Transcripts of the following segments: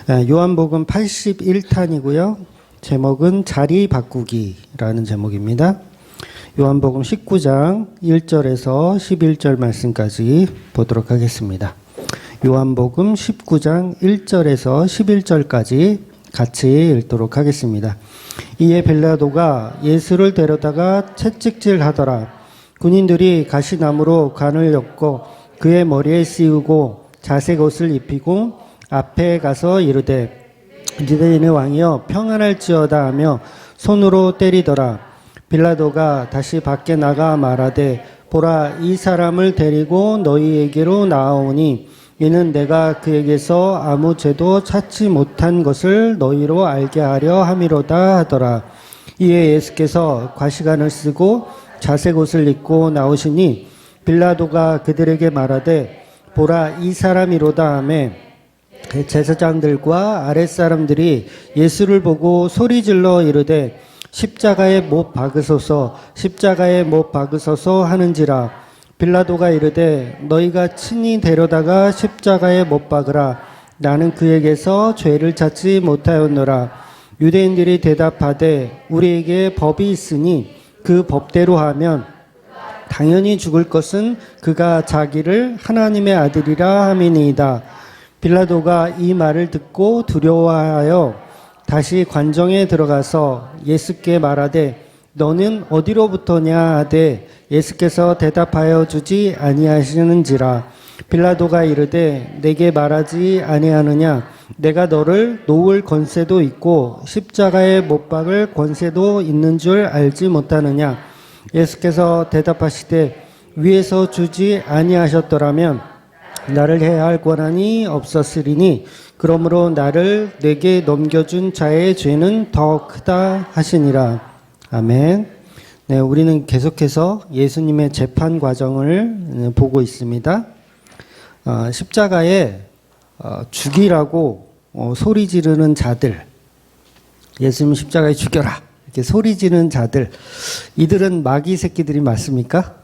요한복음 81탄이고요. 제목은 자리 바꾸기라는 제목입니다. 요한복음 19장 1절에서 11절 말씀까지 보도록 하겠습니다. 요한복음 19장 1절에서 11절까지 같이 읽도록 하겠습니다. 이에 빌라도가 예수를 데려다가 채찍질하더라. 군인들이 가시나무로 관을 엮고 그의 머리에 씌우고 자색 옷을 입히고 앞에 가서 이르되 유대인의 왕이여 평안할지어다 하며 손으로 때리더라. 빌라도가 다시 밖에 나가 말하되 보라, 이 사람을 데리고 너희에게로 나아오니 이는 내가 그에게서 아무 죄도 찾지 못한 것을 너희로 알게 하려 함이로다 하더라. 이에 예수께서 과시관을 쓰고 자색 옷을 입고 나오시니 빌라도가 그들에게 말하되 보라, 이 사람이로다 하며 제사장들과 아랫사람들이 예수를 보고 소리질러 이르되 십자가에 못 박으소서, 십자가에 못 박으소서 하는지라. 빌라도가 이르되 너희가 친히 데려다가 십자가에 못 박으라. 나는 그에게서 죄를 찾지 못하였노라. 유대인들이 대답하되 우리에게 법이 있으니 그 법대로 하면 당연히 죽을 것은 그가 자기를 하나님의 아들이라 함이니이다. 빌라도가 이 말을 듣고 두려워하여 다시 관정에 들어가서 예수께 말하되 너는 어디로부터냐 하되 예수께서 대답하여 주지 아니하시는지라. 빌라도가 이르되 내게 말하지 아니하느냐. 내가 너를 놓을 권세도 있고 십자가에 못 박을 권세도 있는 줄 알지 못하느냐. 예수께서 대답하시되 위에서 주지 아니하셨더라면 나를 해야 할 권한이 없었으리니 그러므로 나를 내게 넘겨준 자의 죄는 더 크다 하시니라. 아멘. 네, 우리는 계속해서 예수님의 재판 과정을 보고 있습니다. 십자가에 죽이라고 소리 지르는 자들, 예수님 십자가에 죽여라 이렇게 소리 지르는 자들, 이들은 마귀 새끼들이 맞습니까?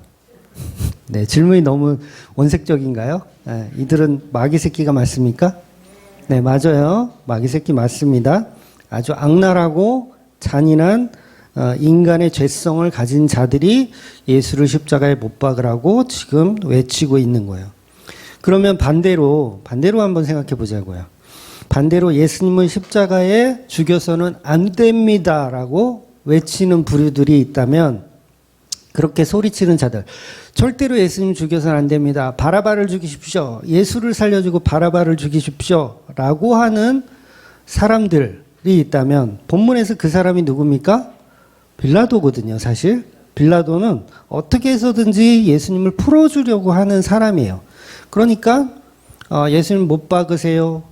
네, 질문이 너무 원색적인가요? 네, 이들은 마귀 새끼가 맞습니까? 네, 맞아요. 마귀 새끼 맞습니다. 아주 악랄하고 잔인한 인간의 죄성을 가진 자들이 예수를 십자가에 못 박으라고 지금 외치고 있는 거예요. 그러면 반대로 한번 생각해 보자고요. 반대로 예수님은 십자가에 죽여서는 안 됩니다라고 외치는 부류들이 있다면, 그렇게 소리치는 자들, 절대로 예수님 죽여서는 안 됩니다. 바라바를 죽이십시오. 예수를 살려주고 바라바를 죽이십시오. 라고 하는 사람들이 있다면 본문에서 그 사람이 누굽니까? 빌라도거든요, 사실. 빌라도는 어떻게 해서든지 예수님을 풀어주려고 하는 사람이에요. 그러니까 예수님 못 박으세요,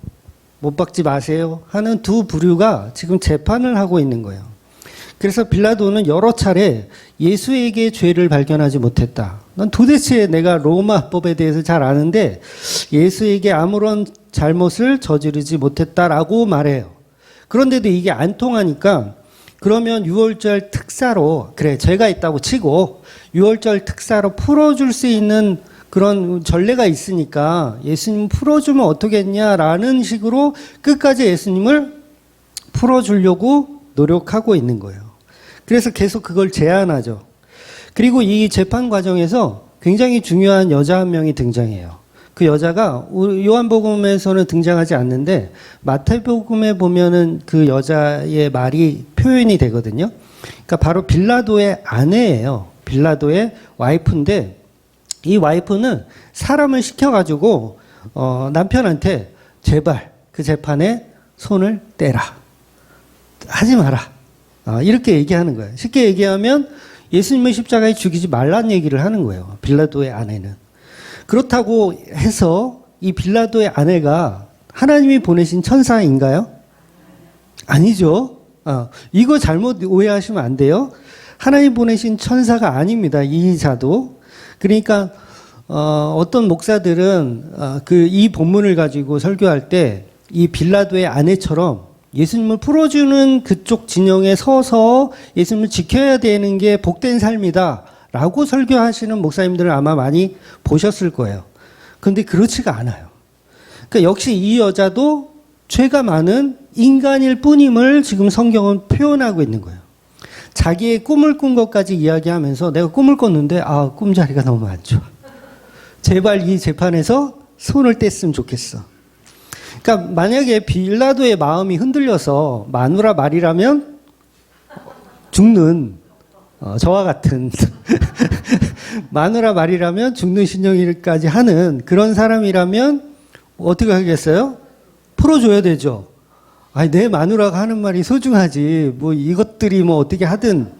못 박지 마세요 하는 두 부류가 지금 재판을 하고 있는 거예요. 그래서 빌라도는 여러 차례 예수에게 죄를 발견하지 못했다. 난 도대체 내가 로마법에 대해서 잘 아는데 예수에게 아무런 잘못을 저지르지 못했다라고 말해요. 그런데도 이게 안 통하니까 그러면 6월절 특사로, 그래 죄가 있다고 치고 6월절 특사로 풀어줄 수 있는 그런 전례가 있으니까 예수님 풀어주면 어떻겠냐라는 식으로 끝까지 예수님을 풀어주려고 노력하고 있는 거예요. 그래서 계속 그걸 제안하죠. 그리고 이 재판 과정에서 굉장히 중요한 여자 한 명이 등장해요. 그 여자가 요한복음에서는 등장하지 않는데 마태복음에 보면은 그 여자의 말이 표현이 되거든요. 그러니까 바로 빌라도의 아내예요. 빌라도의 와이프인데 이 와이프는 사람을 시켜가지고 남편한테 제발 그 재판에 손을 떼라, 하지 마라, 이렇게 얘기하는 거예요. 쉽게 얘기하면 예수님을 십자가에 죽이지 말라는 얘기를 하는 거예요, 빌라도의 아내는. 그렇다고 해서 이 빌라도의 아내가 하나님이 보내신 천사인가요? 아니죠. 이거 잘못 오해하시면 안 돼요. 하나님 보내신 천사가 아닙니다, 이 자도. 그러니까 어떤 목사들은 이 본문을 가지고 설교할 때 이 빌라도의 아내처럼 예수님을 풀어주는 그쪽 진영에 서서 예수님을 지켜야 되는 게 복된 삶이다 라고 설교하시는 목사님들을 아마 많이 보셨을 거예요. 그런데 그렇지가 않아요. 그러니까 역시 이 여자도 죄가 많은 인간일 뿐임을 지금 성경은 표현하고 있는 거예요. 자기의 꿈을 꾼 것까지 이야기하면서 내가 꿈을 꿨는데 꿈자리가 너무 안 좋아. 제발 이 재판에서 손을 뗐으면 좋겠어. 그러니까 만약에 빌라도의 마음이 흔들려서 마누라 말이라면 죽는 저와 같은 마누라 말이라면 죽는 신령일까지 하는 그런 사람이라면 어떻게 하겠어요? 풀어줘야 되죠. 아니, 내 마누라가 하는 말이 소중하지. 뭐 이것들이 뭐 어떻게 하든.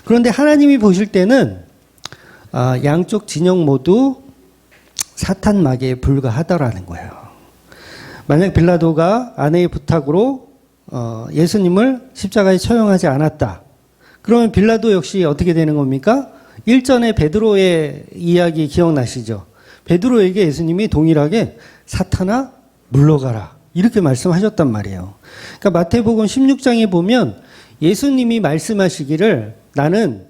그런데 하나님이 보실 때는 양쪽 진영 모두 사탄 마귀에 불과하다라는 거예요. 만약 빌라도가 아내의 부탁으로 예수님을 십자가에 처형하지 않았다. 그러면 빌라도 역시 어떻게 되는 겁니까? 일전에 베드로의 이야기 기억나시죠? 베드로에게 예수님이 동일하게 사탄아 물러가라 이렇게 말씀하셨단 말이에요. 그러니까 마태복음 16장에 보면 예수님이 말씀하시기를 나는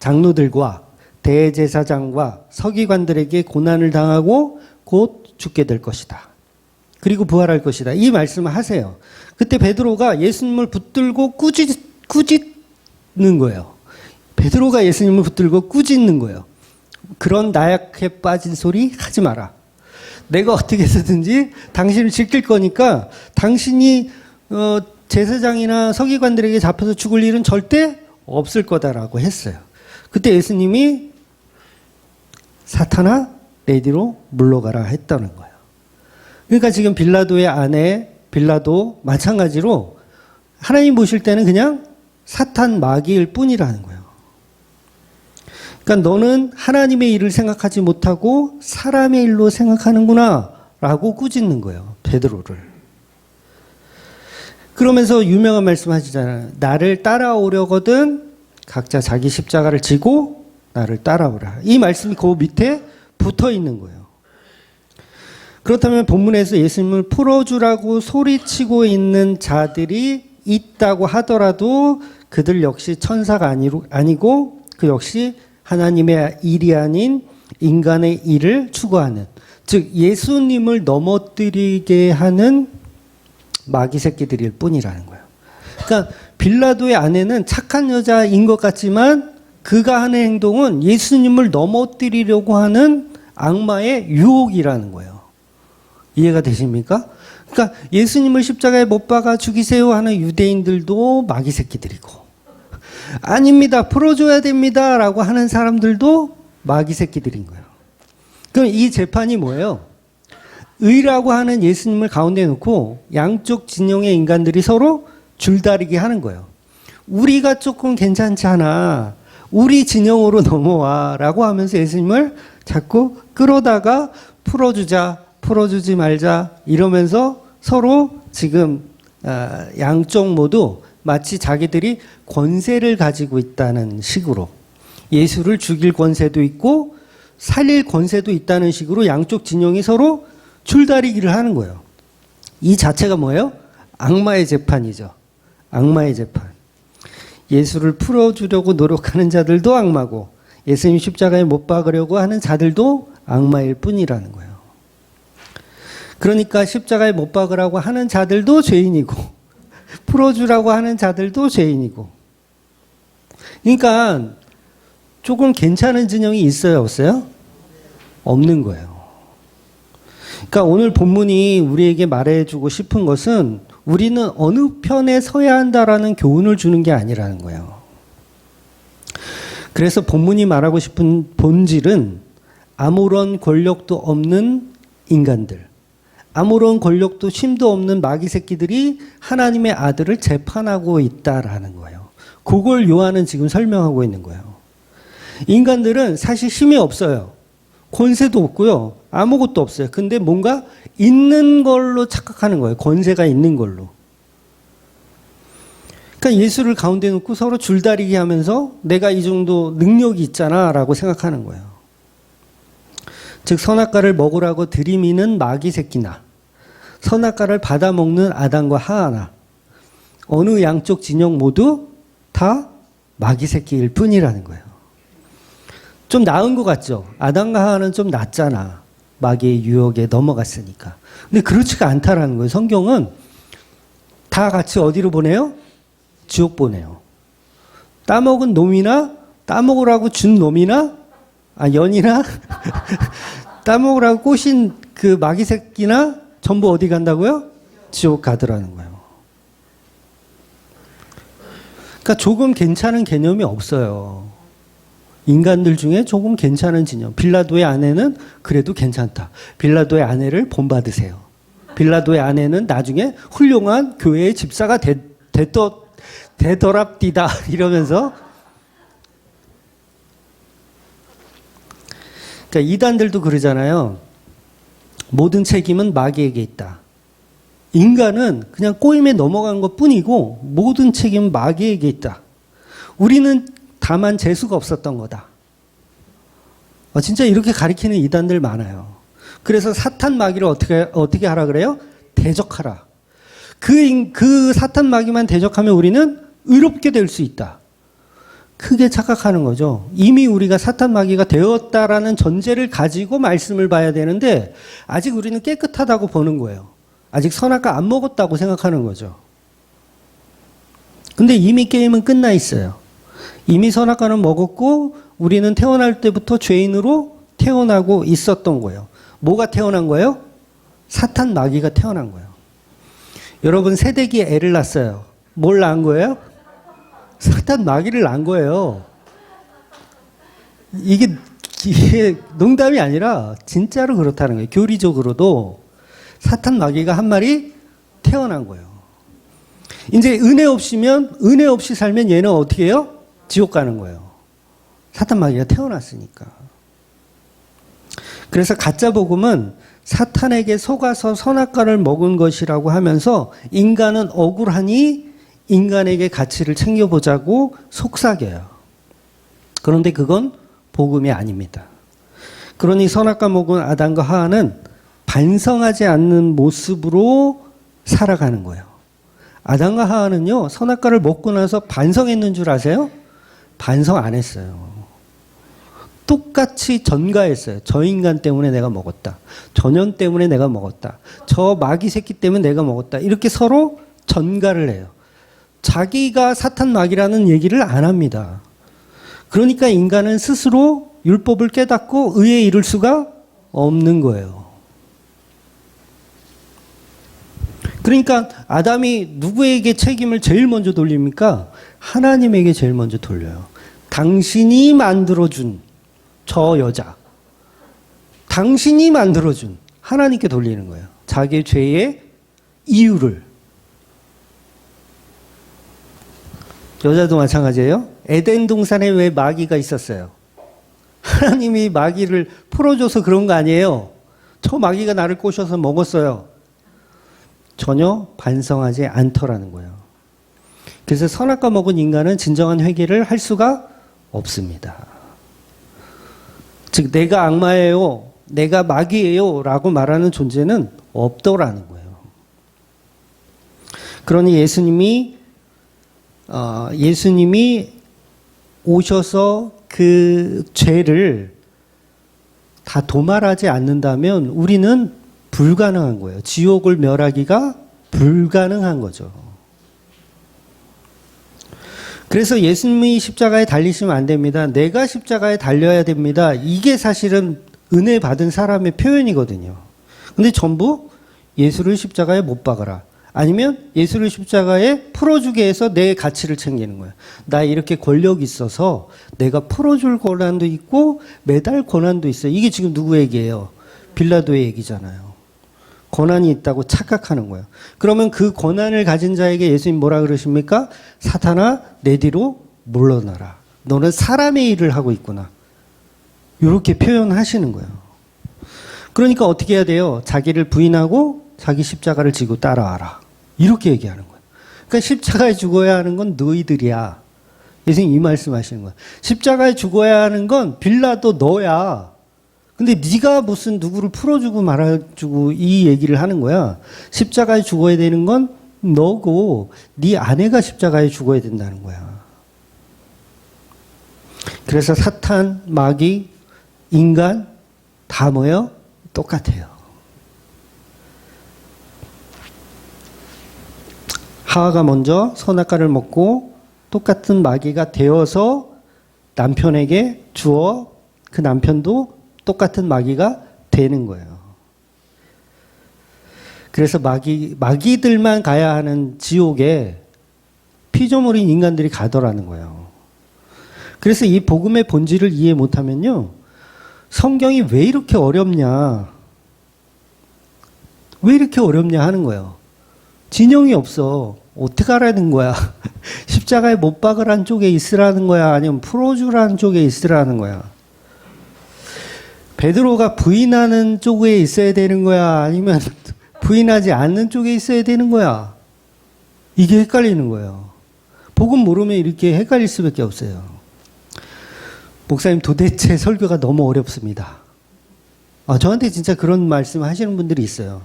장로들과 대제사장과 서기관들에게 고난을 당하고 곧 죽게 될 것이다. 그리고 부활할 것이다. 이 말씀을 하세요. 그때 베드로가 예수님을 붙들고 꾸짖는 거예요. 베드로가 예수님을 붙들고 꾸짖는 거예요. 그런 나약해 빠진 소리 하지 마라. 내가 어떻게 해서든지 당신을 지킬 거니까 당신이 제사장이나 서기관들에게 잡혀서 죽을 일은 절대 없을 거다라고 했어요. 그때 예수님이 사탄아 내 뒤로 물러가라 했다는 거예요. 그러니까 지금 빌라도의 아내 빌라도 마찬가지로 하나님 보실 때는 그냥 사탄 마귀일 뿐이라는 거예요. 그러니까 너는 하나님의 일을 생각하지 못하고 사람의 일로 생각하는구나 라고 꾸짖는 거예요. 베드로를. 그러면서 유명한 말씀 하시잖아요. 나를 따라오려거든 각자 자기 십자가를 지고 나를 따라오라. 이 말씀이 그 밑에 붙어 있는 거예요. 그렇다면 본문에서 예수님을 풀어주라고 소리치고 있는 자들이 있다고 하더라도 그들 역시 천사가 아니고 그 역시 하나님의 일이 아닌 인간의 일을 추구하는, 즉 예수님을 넘어뜨리게 하는 마귀 새끼들일 뿐이라는 거예요. 그러니까 빌라도의 아내는 착한 여자인 것 같지만 그가 하는 행동은 예수님을 넘어뜨리려고 하는 악마의 유혹이라는 거예요. 이해가 되십니까? 그러니까 예수님을 십자가에 못 박아 죽이세요 하는 유대인들도 마귀 새끼들이고, 아닙니다, 풀어줘야 됩니다 라고 하는 사람들도 마귀 새끼들인 거예요. 그럼 이 재판이 뭐예요? 의라고 하는 예수님을 가운데 놓고 양쪽 진영의 인간들이 서로 줄다리기 하는 거예요. 우리가 조금 괜찮잖아, 우리 진영으로 넘어와 라고 하면서 예수님을 자꾸 끌어다가 풀어주지 말자 이러면서 서로 지금 양쪽 모두 마치 자기들이 권세를 가지고 있다는 식으로, 예수를 죽일 권세도 있고 살릴 권세도 있다는 식으로 양쪽 진영이 서로 줄다리기를 하는 거예요. 이 자체가 뭐예요? 악마의 재판이죠. 악마의 재판. 예수를 풀어주려고 노력하는 자들도 악마고 예수님 십자가에 못 박으려고 하는 자들도 악마일 뿐이라는 거예요. 그러니까 십자가에 못 박으라고 하는 자들도 죄인이고 풀어주라고 하는 자들도 죄인이고, 그러니까 조금 괜찮은 진영이 있어요, 없어요? 없는 거예요. 그러니까 오늘 본문이 우리에게 말해주고 싶은 것은 우리는 어느 편에 서야 한다라는 교훈을 주는 게 아니라는 거예요. 그래서 본문이 말하고 싶은 본질은 아무런 권력도 없는 인간들, 아무런 권력도 힘도 없는 마귀 새끼들이 하나님의 아들을 재판하고 있다라는 거예요. 그걸 요한은 지금 설명하고 있는 거예요. 인간들은 사실 힘이 없어요. 권세도 없고요. 아무것도 없어요. 근데 뭔가 있는 걸로 착각하는 거예요. 권세가 있는 걸로. 그러니까 예수를 가운데 놓고 서로 줄다리기 하면서 내가 이 정도 능력이 있잖아 라고 생각하는 거예요. 즉 선악과를 먹으라고 들이미는 마귀 새끼나 선악과를 받아먹는 아담과 하하나 어느 양쪽 진영 모두 다 마귀 새끼일 뿐이라는 거예요. 좀 나은 것 같죠? 아담과 하하는 좀 낫잖아. 마귀의 유혹에 넘어갔으니까. 근데 그렇지가 않다라는 거예요. 성경은 다 같이 어디로 보내요? 지옥 보내요. 따먹은 놈이나 따먹으라고 준 놈이나 연이나 따먹으라고 꼬신 그 마귀 새끼나 전부 어디 간다고요? 지옥 가더라는 거예요. 그러니까 조금 괜찮은 개념이 없어요. 인간들 중에 조금 괜찮은 진영. 빌라도의 아내는 그래도 괜찮다. 빌라도의 아내를 본받으세요. 빌라도의 아내는 나중에 훌륭한 교회의 집사가 되더랍디다 이러면서. 그러니까 이단들도 그러잖아요. 모든 책임은 마귀에게 있다. 인간은 그냥 꼬임에 넘어간 것 뿐이고 모든 책임은 마귀에게 있다. 우리는 다만 재수가 없었던 거다. 진짜 이렇게 가리키는 이단들 많아요. 그래서 사탄 마귀를 어떻게 하라 그래요? 대적하라. 그 사탄 마귀만 대적하면 우리는 의롭게 될 수 있다. 크게 착각하는 거죠. 이미 우리가 사탄 마귀가 되었다라는 전제를 가지고 말씀을 봐야 되는데 아직 우리는 깨끗하다고 보는 거예요. 아직 선악과 안 먹었다고 생각하는 거죠. 근데 이미 게임은 끝나 있어요. 이미 선악과는 먹었고 우리는 태어날 때부터 죄인으로 태어나고 있었던 거예요. 뭐가 태어난 거예요? 사탄 마귀가 태어난 거예요. 여러분 새댁이 애를 낳았어요. 뭘 낳은 거예요? 사탄 마귀를 낳은 거예요. 이게 농담이 아니라 진짜로 그렇다는 거예요. 교리적으로도 사탄 마귀가 한 마리 태어난 거예요. 이제 은혜 없이 살면 얘는 어떻게 해요? 지옥 가는 거예요. 사탄 마귀가 태어났으니까. 그래서 가짜 복음은 사탄에게 속아서 선악과를 먹은 것이라고 하면서 인간은 억울하니 인간에게 가치를 챙겨보자고 속삭여요. 그런데 그건 복음이 아닙니다. 그러니 선악과 먹은 아담과 하와는 반성하지 않는 모습으로 살아가는 거예요. 아담과 하와는요, 선악과를 먹고 나서 반성했는 줄 아세요? 반성 안 했어요. 똑같이 전가했어요. 저 인간 때문에 내가 먹었다. 저 년 때문에 내가 먹었다. 저 마귀 새끼 때문에 내가 먹었다. 이렇게 서로 전가를 해요. 자기가 사탄 마귀라는 얘기를 안 합니다. 그러니까 인간은 스스로 율법을 깨닫고 의에 이를 수가 없는 거예요. 그러니까 아담이 누구에게 책임을 제일 먼저 돌립니까? 하나님에게 제일 먼저 돌려요. 당신이 만들어준 저 여자, 당신이 만들어준 하나님께 돌리는 거예요. 자기의 죄의 이유를. 여자도 마찬가지예요. 에덴 동산에 왜 마귀가 있었어요? 하나님이 마귀를 풀어줘서 그런 거 아니에요. 저 마귀가 나를 꼬셔서 먹었어요. 전혀 반성하지 않더라는 거예요. 그래서 선악과 먹은 인간은 진정한 회개를 할 수가 없습니다. 즉 내가 악마예요, 내가 마귀예요 라고 말하는 존재는 없더라는 거예요. 그러니 예수님이 오셔서 그 죄를 다 도말하지 않는다면 우리는 불가능한 거예요. 지옥을 멸하기가 불가능한 거죠. 그래서 예수님이 십자가에 달리시면 안 됩니다. 내가 십자가에 달려야 됩니다. 이게 사실은 은혜 받은 사람의 표현이거든요. 근데 전부 예수를 십자가에 못 박아라. 아니면 예수를 십자가에 풀어주게 해서 내 가치를 챙기는 거예요. 나 이렇게 권력이 있어서 내가 풀어줄 권한도 있고 매달 권한도 있어요. 이게 지금 누구 얘기예요? 빌라도의 얘기잖아요. 권한이 있다고 착각하는 거예요. 그러면 그 권한을 가진 자에게 예수님 뭐라 그러십니까? 사탄아 내 뒤로 물러나라. 너는 사람의 일을 하고 있구나. 이렇게 표현하시는 거예요. 그러니까 어떻게 해야 돼요? 자기를 부인하고 자기 십자가를 지고 따라와라. 이렇게 얘기하는 거예요. 그러니까 십자가에 죽어야 하는 건 너희들이야. 예수님 이 말씀하시는 거예요. 십자가에 죽어야 하는 건 빌라도 너야. 근데 네가 무슨 누구를 풀어주고 말아주고 이 얘기를 하는 거야. 십자가에 죽어야 되는 건 너고 네 아내가 십자가에 죽어야 된다는 거야. 그래서 사탄, 마귀, 인간 다 뭐예요? 똑같아요. 하와가 먼저 선악과를 먹고 똑같은 마귀가 되어서 남편에게 주어 그 남편도 똑같은 마귀가 되는 거예요. 그래서 마귀들만 가야 하는 지옥에 피조물인 인간들이 가더라는 거예요. 그래서 이 복음의 본질을 이해 못하면요, 성경이 왜 이렇게 어렵냐, 왜 이렇게 어렵냐 하는 거예요. 진영이 없어. 어떻게 하라는 거야? 십자가에 못 박으라는 쪽에 있으라는 거야? 아니면 풀어주라는 쪽에 있으라는 거야? 베드로가 부인하는 쪽에 있어야 되는 거야? 아니면 부인하지 않는 쪽에 있어야 되는 거야? 이게 헷갈리는 거예요. 복음 모르면 이렇게 헷갈릴 수밖에 없어요. 목사님, 도대체 설교가 너무 어렵습니다. 저한테 진짜 그런 말씀 하시는 분들이 있어요.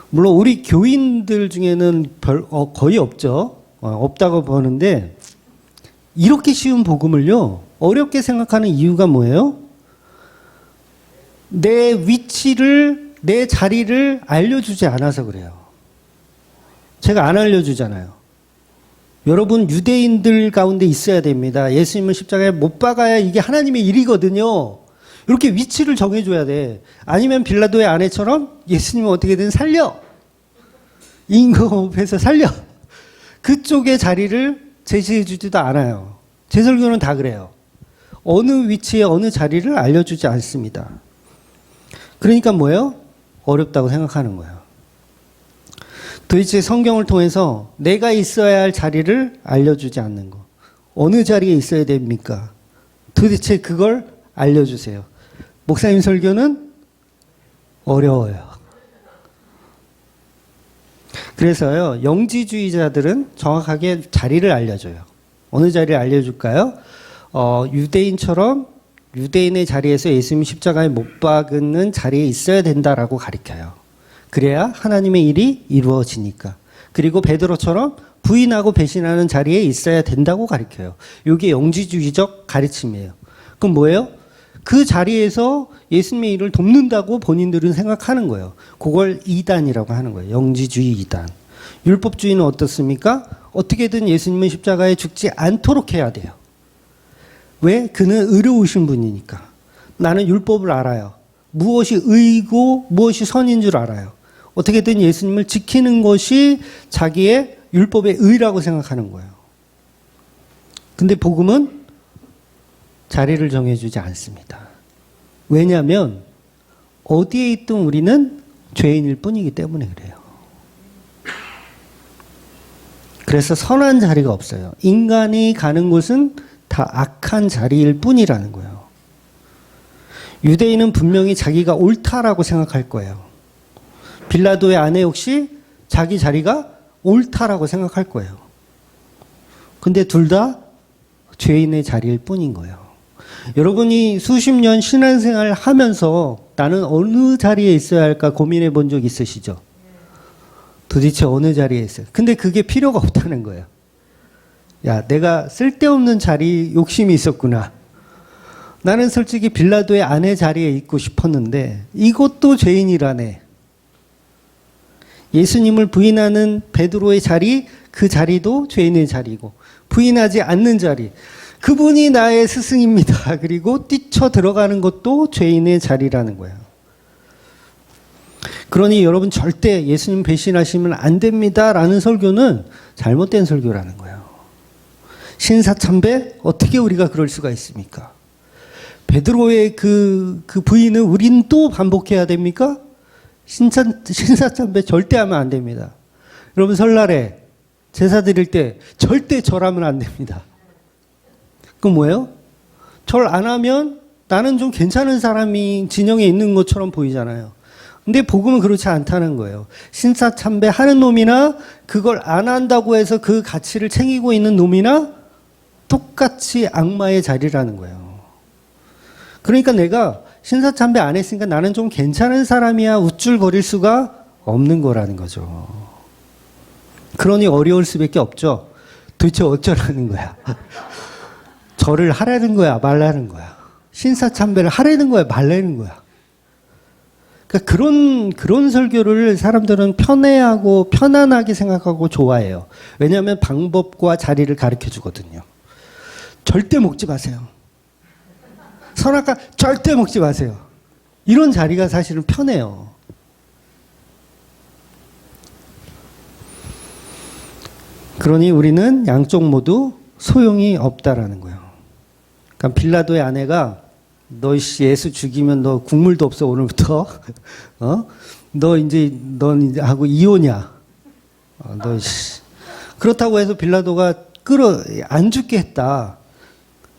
물론 우리 교인들 중에는 거의 없죠. 없다고 보는데, 이렇게 쉬운 복음을요, 어렵게 생각하는 이유가 뭐예요? 내 위치를, 내 자리를 알려주지 않아서 그래요. 제가 안 알려주잖아요. 여러분, 유대인들 가운데 있어야 됩니다. 예수님을 십자가에 못 박아야 이게 하나님의 일이거든요. 이렇게 위치를 정해줘야 돼. 아니면 빌라도의 아내처럼 예수님은 어떻게든 살려. 임금업에서 살려. 그쪽의 자리를 제시해주지도 않아요. 제 설교는 다 그래요. 어느 위치에 어느 자리를 알려주지 않습니다. 그러니까 뭐예요? 어렵다고 생각하는 거예요. 도대체 성경을 통해서 내가 있어야 할 자리를 알려주지 않는 거. 어느 자리에 있어야 됩니까? 도대체 그걸 알려주세요. 목사님 설교는 어려워요. 그래서요, 영지주의자들은 정확하게 자리를 알려줘요. 어느 자리를 알려줄까요? 유대인처럼 유대인의 자리에서 예수님 십자가에 못 박는 자리에 있어야 된다라고 가르쳐요. 그래야 하나님의 일이 이루어지니까. 그리고 베드로처럼 부인하고 배신하는 자리에 있어야 된다고 가르쳐요. 이게 영지주의적 가르침이에요. 그럼 뭐예요? 그 자리에서 예수님의 일을 돕는다고 본인들은 생각하는 거예요. 그걸 이단이라고 하는 거예요. 영지주의 이단. 율법주의는 어떻습니까? 어떻게든 예수님은 십자가에 죽지 않도록 해야 돼요. 왜? 그는 의로우신 분이니까. 나는 율법을 알아요. 무엇이 의고 무엇이 선인 줄 알아요. 어떻게든 예수님을 지키는 것이 자기의 율법의 의라고 생각하는 거예요. 근데 복음은 자리를 정해주지 않습니다. 왜냐하면 어디에 있든 우리는 죄인일 뿐이기 때문에 그래요. 그래서 선한 자리가 없어요. 인간이 가는 곳은 다 악한 자리일 뿐이라는 거예요. 유대인은 분명히 자기가 옳다라고 생각할 거예요. 빌라도의 아내 역시 자기 자리가 옳다라고 생각할 거예요. 근데 둘 다 죄인의 자리일 뿐인 거예요. 여러분이 수십 년 신앙생활을 하면서 나는 어느 자리에 있어야 할까 고민해 본 적 있으시죠? 도대체 어느 자리에 있어요? 근데 그게 필요가 없다는 거예요. 야, 내가 쓸데없는 자리 욕심이 있었구나. 나는 솔직히 빌라도의 아내 자리에 있고 싶었는데 이것도 죄인이라네. 예수님을 부인하는 베드로의 자리, 그 자리도 죄인의 자리고, 부인하지 않는 자리, 그분이 나의 스승입니다. 그리고 뛰쳐 들어가는 것도 죄인의 자리라는 거예요. 그러니 여러분 절대 예수님 배신하시면 안 됩니다라는 설교는 잘못된 설교라는 거예요. 신사참배? 어떻게 우리가 그럴 수가 있습니까? 베드로의 그 부인을 우린 또 반복해야 됩니까? 신사참배 절대 하면 안 됩니다. 여러분 설날에 제사 드릴 때 절대 절하면 안 됩니다. 그건 뭐예요? 절 안 하면 나는 좀 괜찮은 사람이 진영에 있는 것처럼 보이잖아요. 근데 복음은 그렇지 않다는 거예요. 신사참배 하는 놈이나 그걸 안 한다고 해서 그 가치를 챙기고 있는 놈이나 똑같이 악마의 자리라는 거예요. 그러니까 내가 신사참배 안 했으니까 나는 좀 괜찮은 사람이야 우쭐거릴 수가 없는 거라는 거죠. 그러니 어려울 수밖에 없죠. 도대체 어쩌라는 거야. 절을 하라는 거야 말라는 거야. 신사참배를 하라는 거야 말라는 거야. 그러니까 그런 설교를 사람들은 편애하고 편안하게 생각하고 좋아해요. 왜냐하면 방법과 자리를 가르쳐 주거든요. 절대 먹지 마세요. 선악과 절대 먹지 마세요. 이런 자리가 사실은 편해요. 그러니 우리는 양쪽 모두 소용이 없다라는 거예요. 그러니까 빌라도의 아내가 너 예수 죽이면 너 국물도 없어 오늘부터. 넌 이제 하고 이혼이야. 그렇다고 해서 빌라도가 안 죽게 했다.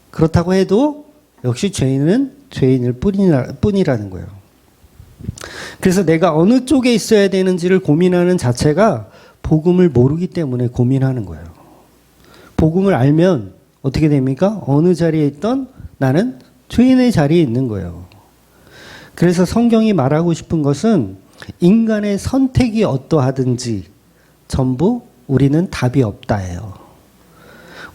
그렇다고 해도 역시 죄인은 죄인일 뿐이라는 거예요. 그래서 내가 어느 쪽에 있어야 되는지를 고민하는 자체가 복음을 모르기 때문에 고민하는 거예요. 복음을 알면 어떻게 됩니까? 어느 자리에 있던 나는 죄인의 자리에 있는 거예요. 그래서 성경이 말하고 싶은 것은 인간의 선택이 어떠하든지 전부 우리는 답이 없다예요.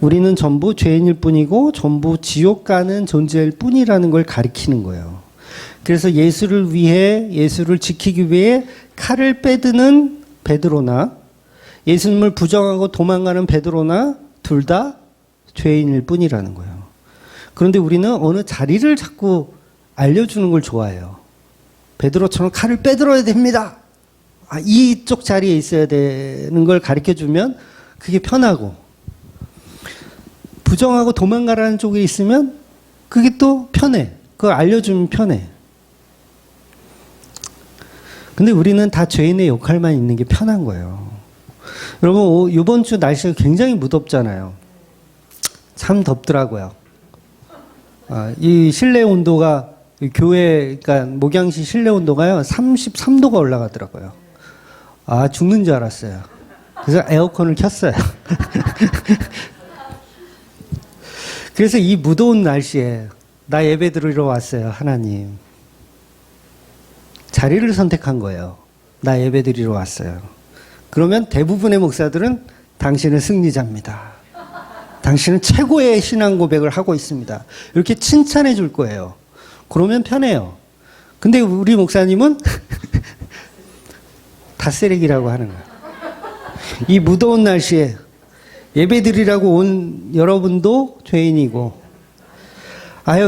우리는 전부 죄인일 뿐이고 전부 지옥 가는 존재일 뿐이라는 걸 가리키는 거예요. 그래서 예수를 위해 예수를 지키기 위해 칼을 빼드는 베드로나 예수님을 부정하고 도망가는 베드로나 둘 다 죄인일 뿐이라는 거예요. 그런데 우리는 어느 자리를 자꾸 알려주는 걸 좋아해요. 베드로처럼 칼을 빼들어야 됩니다. 이쪽 자리에 있어야 되는 걸 가르쳐주면 그게 편하고 부정하고 도망가라는 쪽에 있으면 그게 또 편해. 그걸 알려주면 편해. 근데 우리는 다 죄인의 역할만 있는 게 편한 거예요. 여러분 이번 주 날씨가 굉장히 무덥잖아요. 참 덥더라고요. 이 실내 온도가 교회 그러니까 목양시 실내 온도가요 33도가 올라가더라고요. 죽는 줄 알았어요. 그래서 에어컨을 켰어요. 그래서 이 무더운 날씨에 나 예배 드리러 왔어요. 하나님. 자리를 선택한 거예요. 나 예배 드리러 왔어요. 그러면 대부분의 목사들은 당신은 승리자입니다. 당신은 최고의 신앙 고백을 하고 있습니다. 이렇게 칭찬해 줄 거예요. 그러면 편해요. 근데 우리 목사님은 다 쓰레기라고 하는 거예요. 이 무더운 날씨에 예배 드리라고 온 여러분도 죄인이고,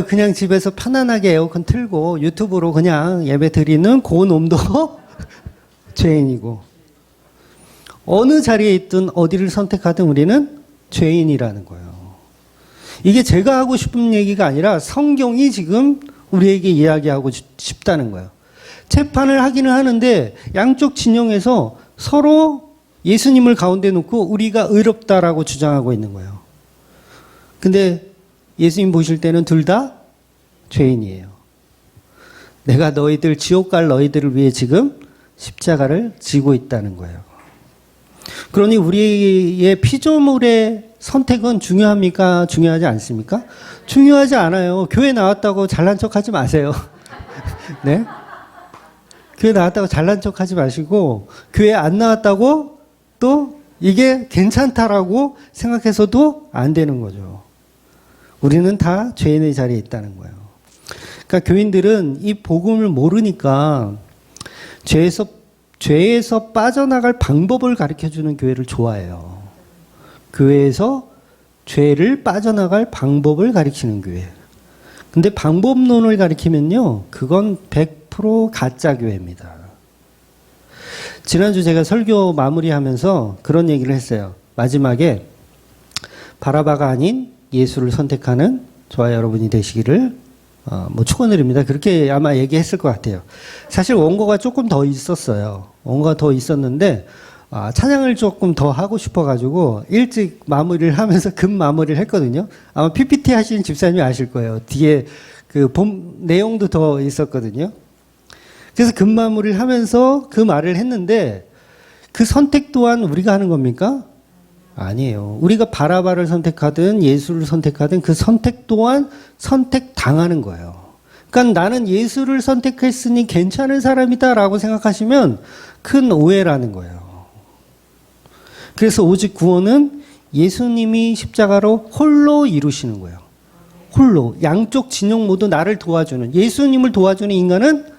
그냥 집에서 편안하게 에어컨 틀고 유튜브로 그냥 예배 드리는 그 놈도 죄인이고, 어느 자리에 있든 어디를 선택하든 우리는 죄인이라는 거예요. 이게 제가 하고 싶은 얘기가 아니라 성경이 지금 우리에게 이야기하고 싶다는 거예요. 재판을 하기는 하는데 양쪽 진영에서 서로 예수님을 가운데 놓고 우리가 의롭다라고 주장하고 있는 거예요. 근데 예수님 보실 때는 둘 다 죄인이에요. 내가 너희들 지옥 갈 너희들을 위해 지금 십자가를 지고 있다는 거예요. 그러니 우리의 피조물의 선택은 중요합니까? 중요하지 않습니까? 중요하지 않아요. 교회 나왔다고 잘난 척 하지 마세요. 네? 교회 나왔다고 잘난 척 하지 마시고, 교회 안 나왔다고 또 이게 괜찮다라고 생각해서도 안 되는 거죠. 우리는 다 죄인의 자리에 있다는 거예요. 그러니까 교인들은 이 복음을 모르니까 죄에서 빠져나갈 방법을 가르쳐주는 교회를 좋아해요. 교회에서 죄를 빠져나갈 방법을 가르치는 교회. 근데 방법론을 가르치면요, 그건 100% 가짜 교회입니다. 지난주 제가 설교 마무리하면서 그런 얘기를 했어요. 마지막에 바라바가 아닌 예수를 선택하는 저와 여러분이 되시기를 축원드립니다. 그렇게 아마 얘기했을 것 같아요. 사실 원고가 조금 더 있었어요. 원고가 더 있었는데 찬양을 조금 더 하고 싶어가지고 일찍 마무리를 하면서 급 마무리를 했거든요. 아마 PPT 하시는 집사님이 아실 거예요. 뒤에 그 내용도 더 있었거든요. 그래서 급 마무리를 하면서 그 말을 했는데 그 선택 또한 우리가 하는 겁니까? 아니에요. 우리가 바라바를 선택하든 예수를 선택하든 그 선택 또한 선택당하는 거예요. 그러니까 나는 예수를 선택했으니 괜찮은 사람이다라고 생각하시면 큰 오해라는 거예요. 그래서 오직 구원은 예수님이 십자가로 홀로 이루시는 거예요. 홀로. 양쪽 진영 모두 나를 도와주는, 예수님을 도와주는 인간은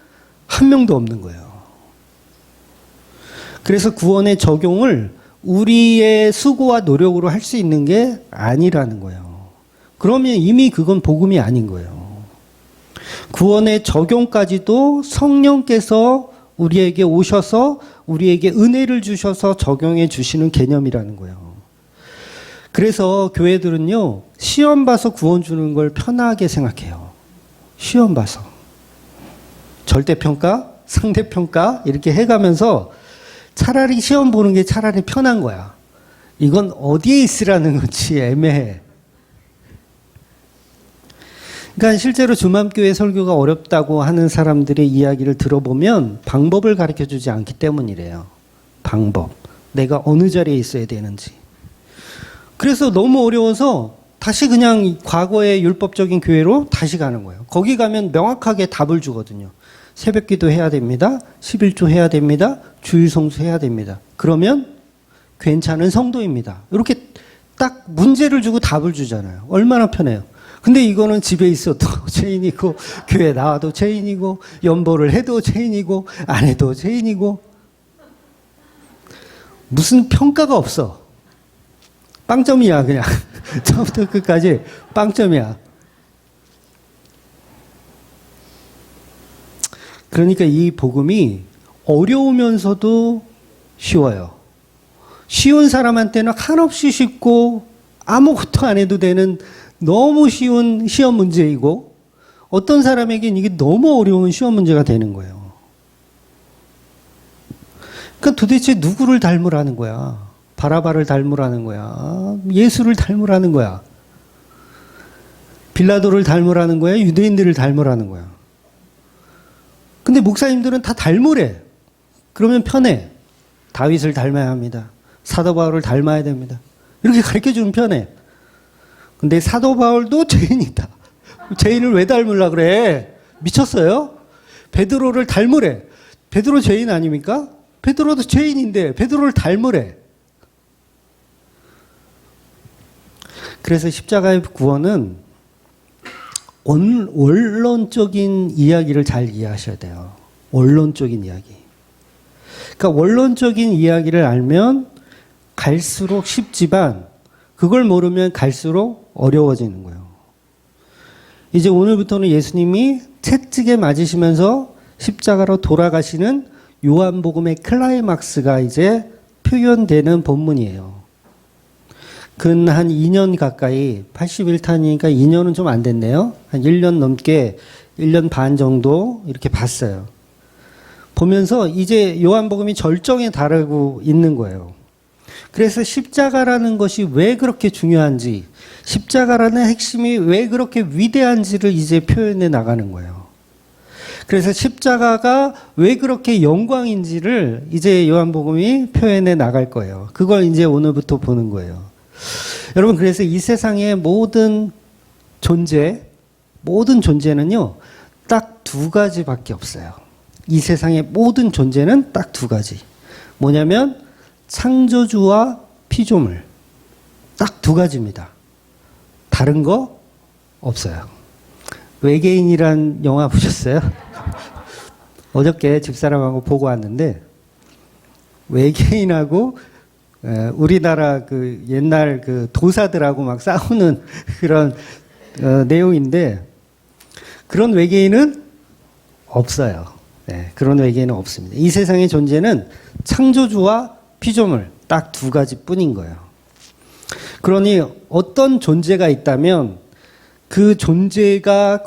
한 명도 없는 거예요. 그래서 구원의 적용을 우리의 수고와 노력으로 할 수 있는 게 아니라는 거예요. 그러면 이미 그건 복음이 아닌 거예요. 구원의 적용까지도 성령께서 우리에게 오셔서 우리에게 은혜를 주셔서 적용해 주시는 개념이라는 거예요. 그래서 교회들은요, 시험 봐서 구원 주는 걸 편하게 생각해요. 시험 봐서. 절대평가, 상대평가 이렇게 해가면서 차라리 시험 보는 게 차라리 편한 거야. 이건 어디에 있으라는 건지 애매해. 그러니까 실제로 주맘교회 설교가 어렵다고 하는 사람들의 이야기를 들어보면 방법을 가르쳐주지 않기 때문이래요. 방법. 내가 어느 자리에 있어야 되는지. 그래서 너무 어려워서 다시 그냥 과거의 율법적인 교회로 다시 가는 거예요. 거기 가면 명확하게 답을 주거든요. 새벽기도 해야 됩니다. 11조 해야 됩니다. 주일성수 해야 됩니다. 그러면 괜찮은 성도입니다. 이렇게 딱 문제를 주고 답을 주잖아요. 얼마나 편해요. 근데 이거는 집에 있어도 죄인이고 교회 나와도 죄인이고 연보를 해도 죄인이고 안 해도 죄인이고 무슨 평가가 없어. 빵점이야 그냥. 처음부터 끝까지 빵점이야. 그러니까 이 복음이 어려우면서도 쉬워요. 쉬운 사람한테는 한없이 쉽고 아무것도 안 해도 되는 너무 쉬운 시험 문제이고 어떤 사람에겐 이게 너무 어려운 시험 문제가 되는 거예요. 그러니까 도대체 누구를 닮으라는 거야? 바라바를 닮으라는 거야? 예수를 닮으라는 거야? 빌라도를 닮으라는 거야? 유대인들을 닮으라는 거야? 근데 목사님들은 다 닮으래. 그러면 편해. 다윗을 닮아야 합니다. 사도 바울을 닮아야 됩니다. 이렇게 가르쳐주면 편해. 근데 사도 바울도 죄인이다. 죄인을 왜 닮으려고 그래? 미쳤어요? 베드로를 닮으래. 베드로 죄인 아닙니까? 베드로도 죄인인데 베드로를 닮으래. 그래서 십자가의 구원은 원론적인 이야기를 잘 이해하셔야 돼요. 원론적인 이야기. 그러니까 원론적인 이야기를 알면 갈수록 쉽지만 그걸 모르면 갈수록 어려워지는 거예요. 이제 오늘부터는 예수님이 채찍에 맞으시면서 십자가로 돌아가시는 요한복음의 클라이막스가 이제 표현되는 본문이에요. 근 한 2년 가까이 81탄이니까 2년은 좀 안 됐네요. 한 1년 넘게 1년 반 정도 이렇게 봤어요. 보면서 이제 요한복음이 절정에 달하고 있는 거예요. 그래서 십자가라는 것이 왜 그렇게 중요한지, 십자가라는 핵심이 왜 그렇게 위대한지를 이제 표현해 나가는 거예요. 그래서 십자가가 왜 그렇게 영광인지를 이제 요한복음이 표현해 나갈 거예요. 그걸 이제 오늘부터 보는 거예요. 여러분, 그래서 이 세상의 모든 존재는요, 딱 두 가지밖에 없어요. 이 세상의 모든 존재는 딱 두 가지. 뭐냐면, 창조주와 피조물. 딱 두 가지입니다. 다른 거 없어요. 외계인이란 영화 보셨어요? 어저께 집사람하고 보고 왔는데, 외계인하고 우리나라 그 옛날 그 도사들하고 막 싸우는 그런 내용인데, 그런 외계인은 없어요. 네, 그런 외계인은 없습니다. 이 세상의 존재는 창조주와 피조물 딱 두 가지 뿐인 거예요. 그러니 어떤 존재가 있다면 그 존재가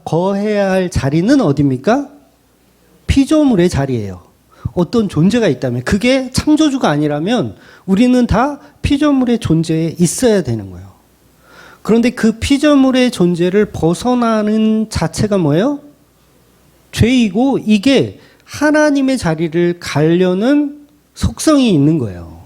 거해야 할 자리는 어디입니까? 피조물의 자리예요. 어떤 존재가 있다면, 그게 창조주가 아니라면 우리는 다 피조물의 존재에 있어야 되는 거예요. 그런데 그 피조물의 존재를 벗어나는 자체가 뭐예요? 죄이고, 이게 하나님의 자리를 가려는 속성이 있는 거예요.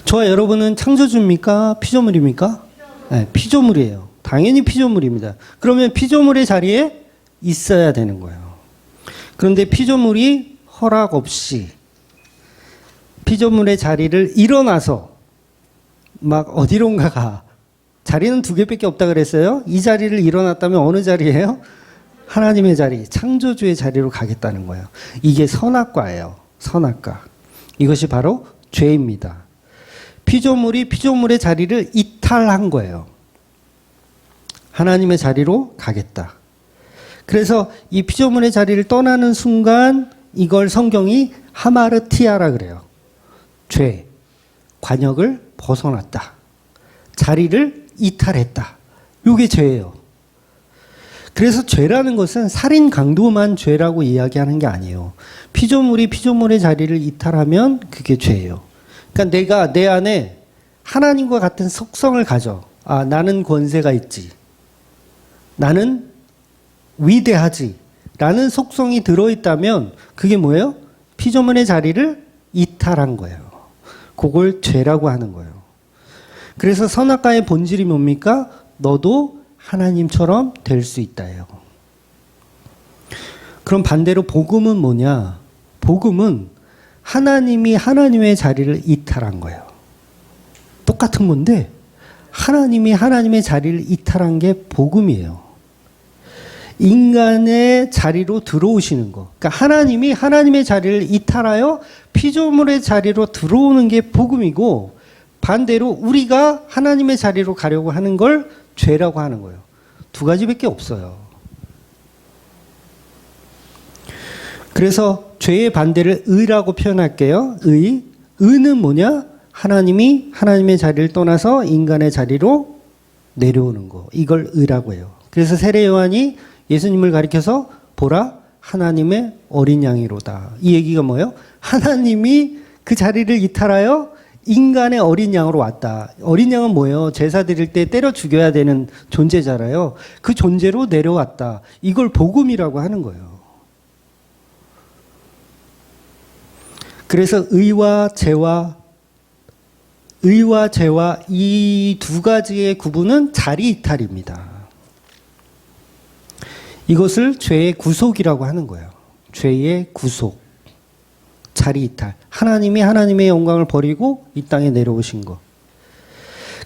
저와 여러분은 창조주입니까? 피조물입니까? 네, 피조물이에요. 당연히 피조물입니다. 그러면 피조물의 자리에 있어야 되는 거예요. 그런데 피조물이 허락 없이 피조물의 자리를 일어나서 막 어디론가 가. 자리는 두 개밖에 없다 그랬어요. 이 자리를 일어났다면 어느 자리예요? 하나님의 자리, 창조주의 자리로 가겠다는 거예요. 이게 선악과예요. 선악과. 이것이 바로 죄입니다. 피조물이 피조물의 자리를 이탈한 거예요. 하나님의 자리로 가겠다. 그래서 이 피조물의 자리를 떠나는 순간 이걸 성경이 하마르티아라 그래요. 죄, 관역을 벗어났다. 자리를 이탈했다. 이게 죄예요. 그래서 죄라는 것은 살인 강도만 죄라고 이야기하는 게 아니에요. 피조물이 피조물의 자리를 이탈하면 그게 죄예요. 그러니까 내가 내 안에 하나님과 같은 속성을 가져. 아, 나는 권세가 있지. 나는 위대하지. 라는 속성이 들어있다면 그게 뭐예요? 피조물의 자리를 이탈한 거예요. 그걸 죄라고 하는 거예요. 그래서 선악과의 본질이 뭡니까? 너도 하나님처럼 될 수 있다예요. 그럼 반대로 복음은 뭐냐? 복음은 하나님이 하나님의 자리를 이탈한 거예요. 똑같은 건데 하나님이 하나님의 자리를 이탈한 게 복음이에요. 인간의 자리로 들어오시는 거. 그러니까 하나님이 하나님의 자리를 이탈하여 피조물의 자리로 들어오는 게 복음이고, 반대로 우리가 하나님의 자리로 가려고 하는 걸 죄라고 하는 거예요. 두 가지밖에 없어요. 그래서 죄의 반대를 의라고 표현할게요. 의는 뭐냐? 하나님이 하나님의 자리를 떠나서 인간의 자리로 내려오는 거. 이걸 의라고 해요. 그래서 세례 요한이 예수님을 가리켜서 보라 하나님의 어린 양이로다. 이 얘기가 뭐예요? 하나님이 그 자리를 이탈하여 인간의 어린 양으로 왔다. 어린 양은 뭐예요? 제사 드릴 때 때려 죽여야 되는 존재잖아요. 그 존재로 내려왔다. 이걸 복음이라고 하는 거예요. 그래서 의와 죄와 이 두 가지의 구분은 자리 이탈입니다. 이것을 죄의 구속이라고 하는 거예요. 죄의 구속. 자리 이탈. 하나님이 하나님의 영광을 버리고 이 땅에 내려오신 것.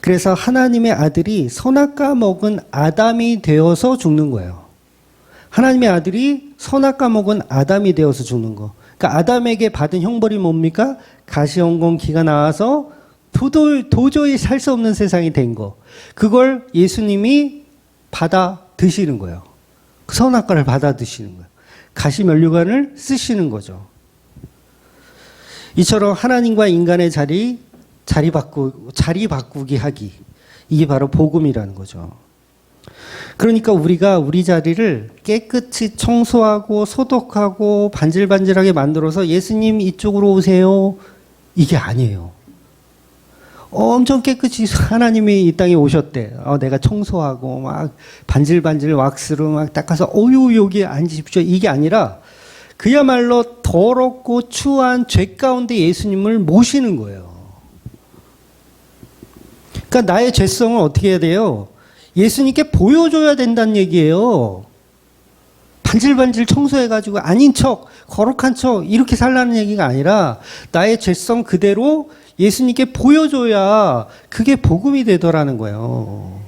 그래서 하나님의 아들이 선악과 먹은 아담이 되어서 죽는 거예요. 하나님의 아들이 선악과 먹은 아담이 되어서 죽는 거. 그러니까 아담에게 받은 형벌이 뭡니까? 가시형공기가 나와서 도저히 살 수 없는 세상이 된 거. 그걸 예수님이 받아 드시는 거예요. 선악과를 받아 드시는 거예요. 가시면류관을 쓰시는 거죠. 이처럼 하나님과 인간의 자리 바꾸기 하기. 이게 바로 복음이라는 거죠. 그러니까 우리가 우리 자리를 깨끗이 청소하고 소독하고 반질반질하게 만들어서 예수님 이쪽으로 오세요. 이게 아니에요. 엄청 깨끗이 하나님이 이 땅에 오셨대. 내가 청소하고 막 반질반질 왁스로 막 닦아서 여기 앉으십시오. 이게 아니라 그야말로 더럽고 추한 죄 가운데 예수님을 모시는 거예요. 그러니까 나의 죄성을 어떻게 해야 돼요? 예수님께 보여줘야 된다는 얘기예요. 반질반질 청소해가지고 아닌 척, 거룩한 척 이렇게 살라는 얘기가 아니라 나의 죄성 그대로 예수님께 보여줘야 그게 복음이 되더라는 거예요.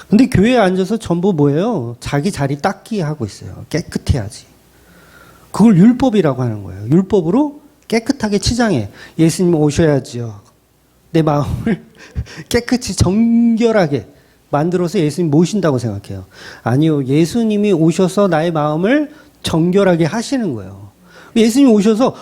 근데 교회에 앉아서 전부 뭐예요? 자기 자리 닦기 하고 있어요. 깨끗해야지. 그걸 율법이라고 하는 거예요. 율법으로 깨끗하게 치장해. 예수님 오셔야지요. 내 마음을 깨끗이 정결하게 만들어서 예수님 모신다고 생각해요. 아니요. 예수님이 오셔서 나의 마음을 정결하게 하시는 거예요. 예수님 오셔서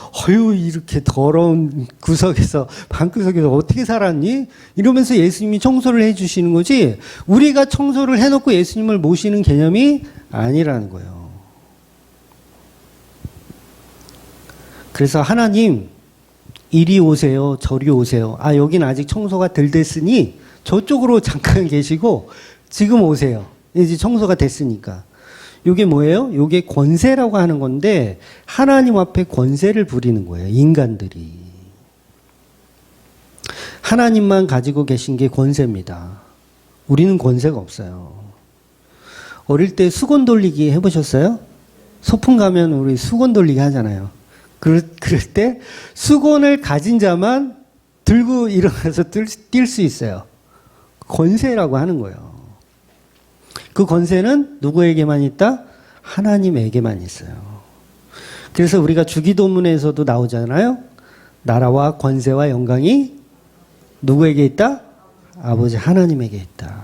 이렇게 더러운 구석에서 방구석에서 어떻게 살았니? 이러면서 예수님이 청소를 해주시는 거지 우리가 청소를 해놓고 예수님을 모시는 개념이 아니라는 거예요. 그래서 하나님 이리 오세요. 저리 오세요. 여긴 아직 청소가 덜 됐으니 저쪽으로 잠깐 계시고 지금 오세요. 이제 청소가 됐으니까. 이게 뭐예요? 이게 권세라고 하는 건데 하나님 앞에 권세를 부리는 거예요. 인간들이. 하나님만 가지고 계신 게 권세입니다. 우리는 권세가 없어요. 어릴 때 수건 돌리기 해보셨어요? 소풍 가면 우리 수건 돌리기 하잖아요. 그럴 때 수건을 가진 자만 들고 일어나서 뛸 수 있어요. 권세라고 하는 거예요. 그 권세는 누구에게만 있다? 하나님에게만 있어요. 그래서 우리가 주기도문에서도 나오잖아요. 나라와 권세와 영광이 누구에게 있다? 아버지 하나님에게 있다.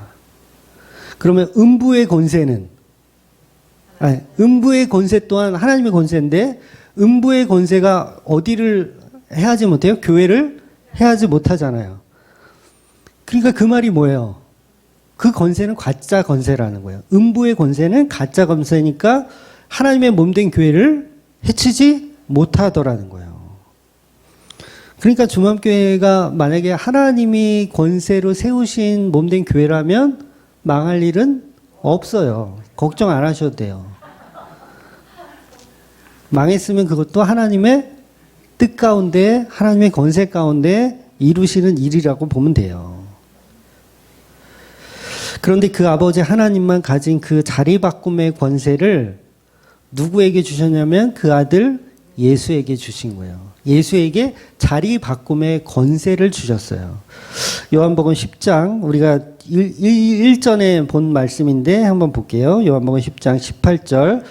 그러면 음부의 권세는, 음부의 권세 또한 하나님의 권세인데, 음부의 권세가 어디를 해하지 못해요? 교회를 해하지 못하잖아요. 그러니까 그 말이 뭐예요? 그 권세는 가짜 권세라는 거예요. 음부의 권세는 가짜 권세니까 하나님의 몸된 교회를 해치지 못하더라는 거예요. 그러니까 주맘교회가 만약에 하나님이 권세로 세우신 몸된 교회라면 망할 일은 없어요. 걱정 안 하셔도 돼요. 망했으면 그것도 하나님의 뜻 가운데, 하나님의 권세 가운데 이루시는 일이라고 보면 돼요. 그런데 그 아버지 하나님만 가진 그 자리 바꿈의 권세를 누구에게 주셨냐면 그 아들 예수에게 주신 거예요. 예수에게 자리 바꿈의 권세를 주셨어요. 요한복음 10장, 우리가 일전에 본 말씀인데 한번 볼게요. 요한복음 10장 18절.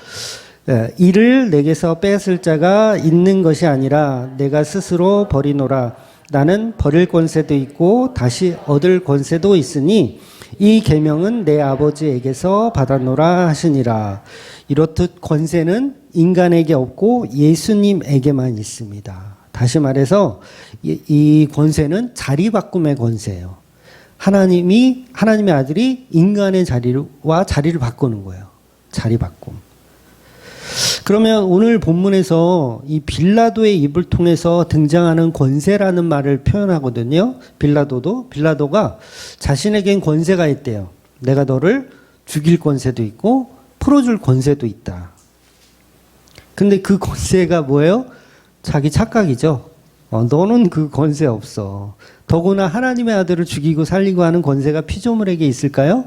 이를 내게서 뺏을 자가 있는 것이 아니라 내가 스스로 버리노라. 나는 버릴 권세도 있고 다시 얻을 권세도 있으니 이 계명은 내 아버지에게서 받았노라 하시니라. 이렇듯 권세는 인간에게 없고 예수님에게만 있습니다. 다시 말해서 이 권세는 자리 바꿈의 권세예요. 하나님의 아들이 인간의 자리를 바꾸는 거예요. 자리 바꿈. 그러면 오늘 본문에서 이 빌라도의 입을 통해서 등장하는 권세라는 말을 표현하거든요. 빌라도가 자신에겐 권세가 있대요. 내가 너를 죽일 권세도 있고 풀어줄 권세도 있다. 근데 그 권세가 뭐예요? 자기 착각이죠. 너는 그 권세 없어. 더구나 하나님의 아들을 죽이고 살리고 하는 권세가 피조물에게 있을까요?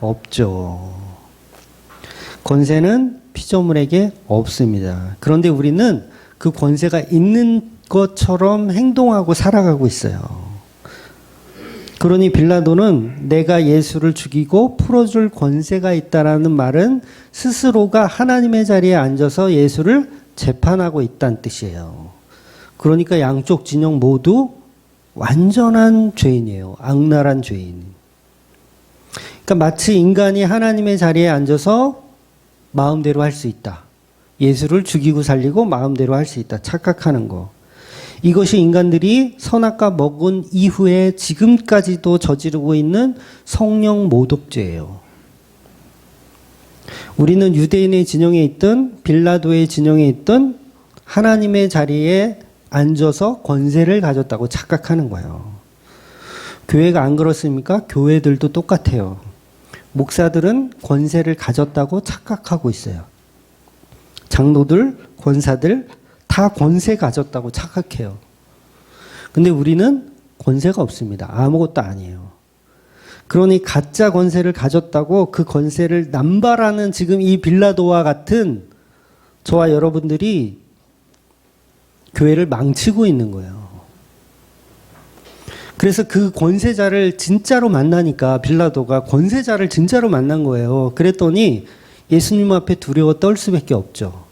없죠. 권세는 피조물에게 없습니다. 그런데 우리는 그 권세가 있는 것처럼 행동하고 살아가고 있어요. 그러니 빌라도는 내가 예수를 죽이고 풀어줄 권세가 있다라는 말은 스스로가 하나님의 자리에 앉아서 예수를 재판하고 있다는 뜻이에요. 그러니까 양쪽 진영 모두 완전한 죄인이에요. 악랄한 죄인. 그러니까 마치 인간이 하나님의 자리에 앉아서 마음대로 할 수 있다. 예수를 죽이고 살리고 마음대로 할 수 있다. 착각하는 거. 이것이 인간들이 선악과 먹은 이후에 지금까지도 저지르고 있는 성령 모독죄예요. 우리는 유대인의 진영에 있든 빌라도의 진영에 있든 하나님의 자리에 앉아서 권세를 가졌다고 착각하는 거예요. 교회가 안 그렇습니까? 교회들도 똑같아요. 목사들은 권세를 가졌다고 착각하고 있어요. 장로들, 권사들 다 권세 가졌다고 착각해요. 근데 우리는 권세가 없습니다. 아무것도 아니에요. 그러니 가짜 권세를 가졌다고 그 권세를 남발하는 지금 이 빌라도와 같은 저와 여러분들이 교회를 망치고 있는 거예요. 그래서 그 권세자를 진짜로 만나니까 빌라도가 권세자를 진짜로 만난 거예요. 그랬더니 예수님 앞에 두려워 떨 수밖에 없죠.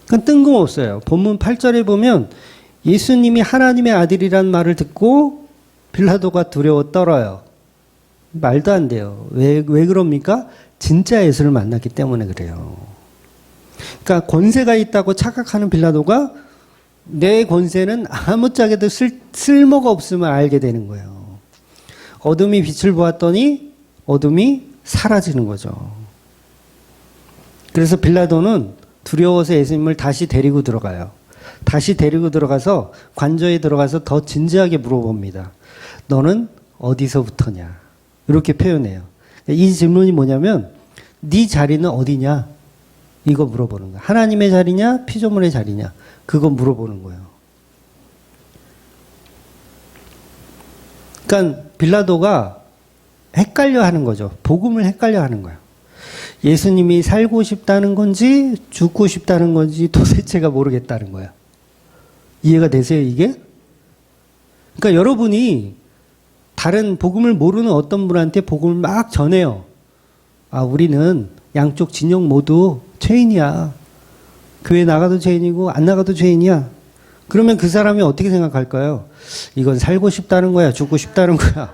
그건 뜬금없어요. 본문 8절에 보면 예수님이 하나님의 아들이란 말을 듣고 빌라도가 두려워 떨어요. 말도 안 돼요. 왜 그럽니까? 진짜 예수를 만났기 때문에 그래요. 그러니까 권세가 있다고 착각하는 빌라도가 내 권세는 아무짝에도 쓸모가 없음을 알게 되는 거예요. 어둠이 빛을 보았더니 어둠이 사라지는 거죠. 그래서 빌라도는 두려워서 예수님을 다시 데리고 들어가요. 다시 데리고 들어가서 관저에 들어가서 더 진지하게 물어봅니다. 너는 어디서부터냐? 이렇게 표현해요. 이 질문이 뭐냐면 네 자리는 어디냐? 이거 물어보는 거야. 하나님의 자리냐? 피조물의 자리냐? 그거 물어보는 거예요. 그러니까 빌라도가 헷갈려 하는 거죠. 복음을 헷갈려 하는 거예요. 예수님이 살고 싶다는 건지 죽고 싶다는 건지 도대체가 모르겠다는 거예요. 이해가 되세요, 이게? 그러니까 여러분이 다른 복음을 모르는 어떤 분한테 복음을 막 전해요. 아, 우리는 양쪽 진영 모두 죄인이야. 교회 나가도 죄인이고 안 나가도 죄인이야. 그러면 그 사람이 어떻게 생각할까요? 이건 살고 싶다는 거야, 죽고 싶다는 거야.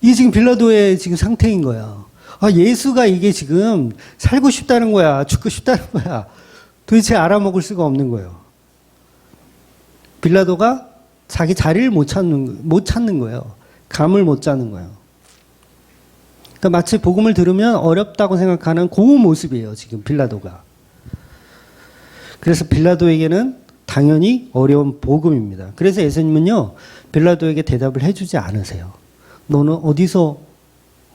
이게 지금 빌라도의 지금 상태인 거야. 아, 예수가 이게 지금 살고 싶다는 거야, 죽고 싶다는 거야. 도대체 알아먹을 수가 없는 거예요. 빌라도가 자기 자리를 못 찾는 거예요. 감을 못 잡는 거예요. 그러니까 마치 복음을 들으면 어렵다고 생각하는 그 모습이에요, 지금 빌라도가. 그래서 빌라도에게는 당연히 어려운 복음입니다. 그래서 예수님은요, 빌라도에게 대답을 해주지 않으세요. 너는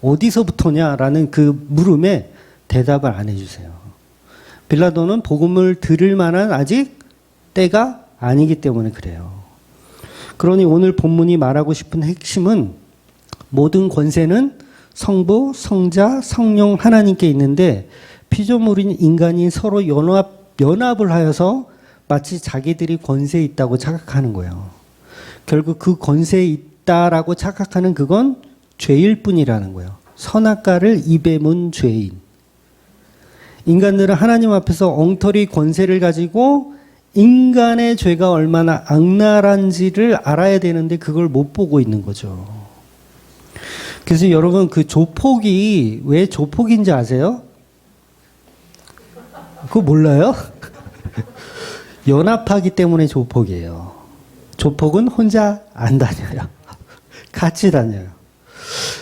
어디서부터냐라는 그 물음에 대답을 안 해주세요. 빌라도는 복음을 들을 만한 아직 때가 아니기 때문에 그래요. 그러니 오늘 본문이 말하고 싶은 핵심은 모든 권세는 성부, 성자, 성령 하나님께 있는데 피조물인 인간이 서로 연합을 하여서 마치 자기들이 권세에 있다고 착각하는 거예요. 결국 그 권세에 있다라고 착각하는 그건 죄일 뿐이라는 거예요. 선악과를 입에 문 죄인. 인간들은 하나님 앞에서 엉터리 권세를 가지고 인간의 죄가 얼마나 악랄한지를 알아야 되는데 그걸 못 보고 있는 거죠. 그래서 여러분 그 조폭이 왜 조폭인지 아세요? 그거 몰라요? 연합하기 때문에 조폭이에요. 조폭은 혼자 안 다녀요. 같이 다녀요.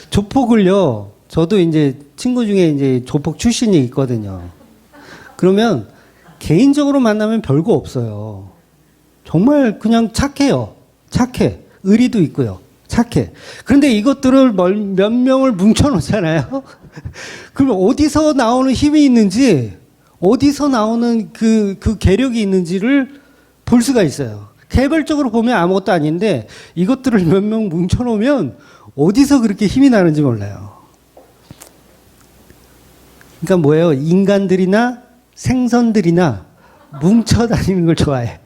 조폭을요, 저도 이제 친구 중에 이제 조폭 출신이 있거든요. 그러면 개인적으로 만나면 별거 없어요. 정말 그냥 착해요. 착해. 의리도 있고요. 착해. 그런데 이것들을 몇 명을 뭉쳐놓잖아요. 그럼 어디서 나오는 힘이 있는지, 어디서 나오는 그 계력이 있는지를 볼 수가 있어요. 개별적으로 보면 아무것도 아닌데 이것들을 몇 명 뭉쳐놓으면 어디서 그렇게 힘이 나는지 몰라요. 그러니까 뭐예요? 인간들이나 생선들이나 뭉쳐 다니는 걸 좋아해.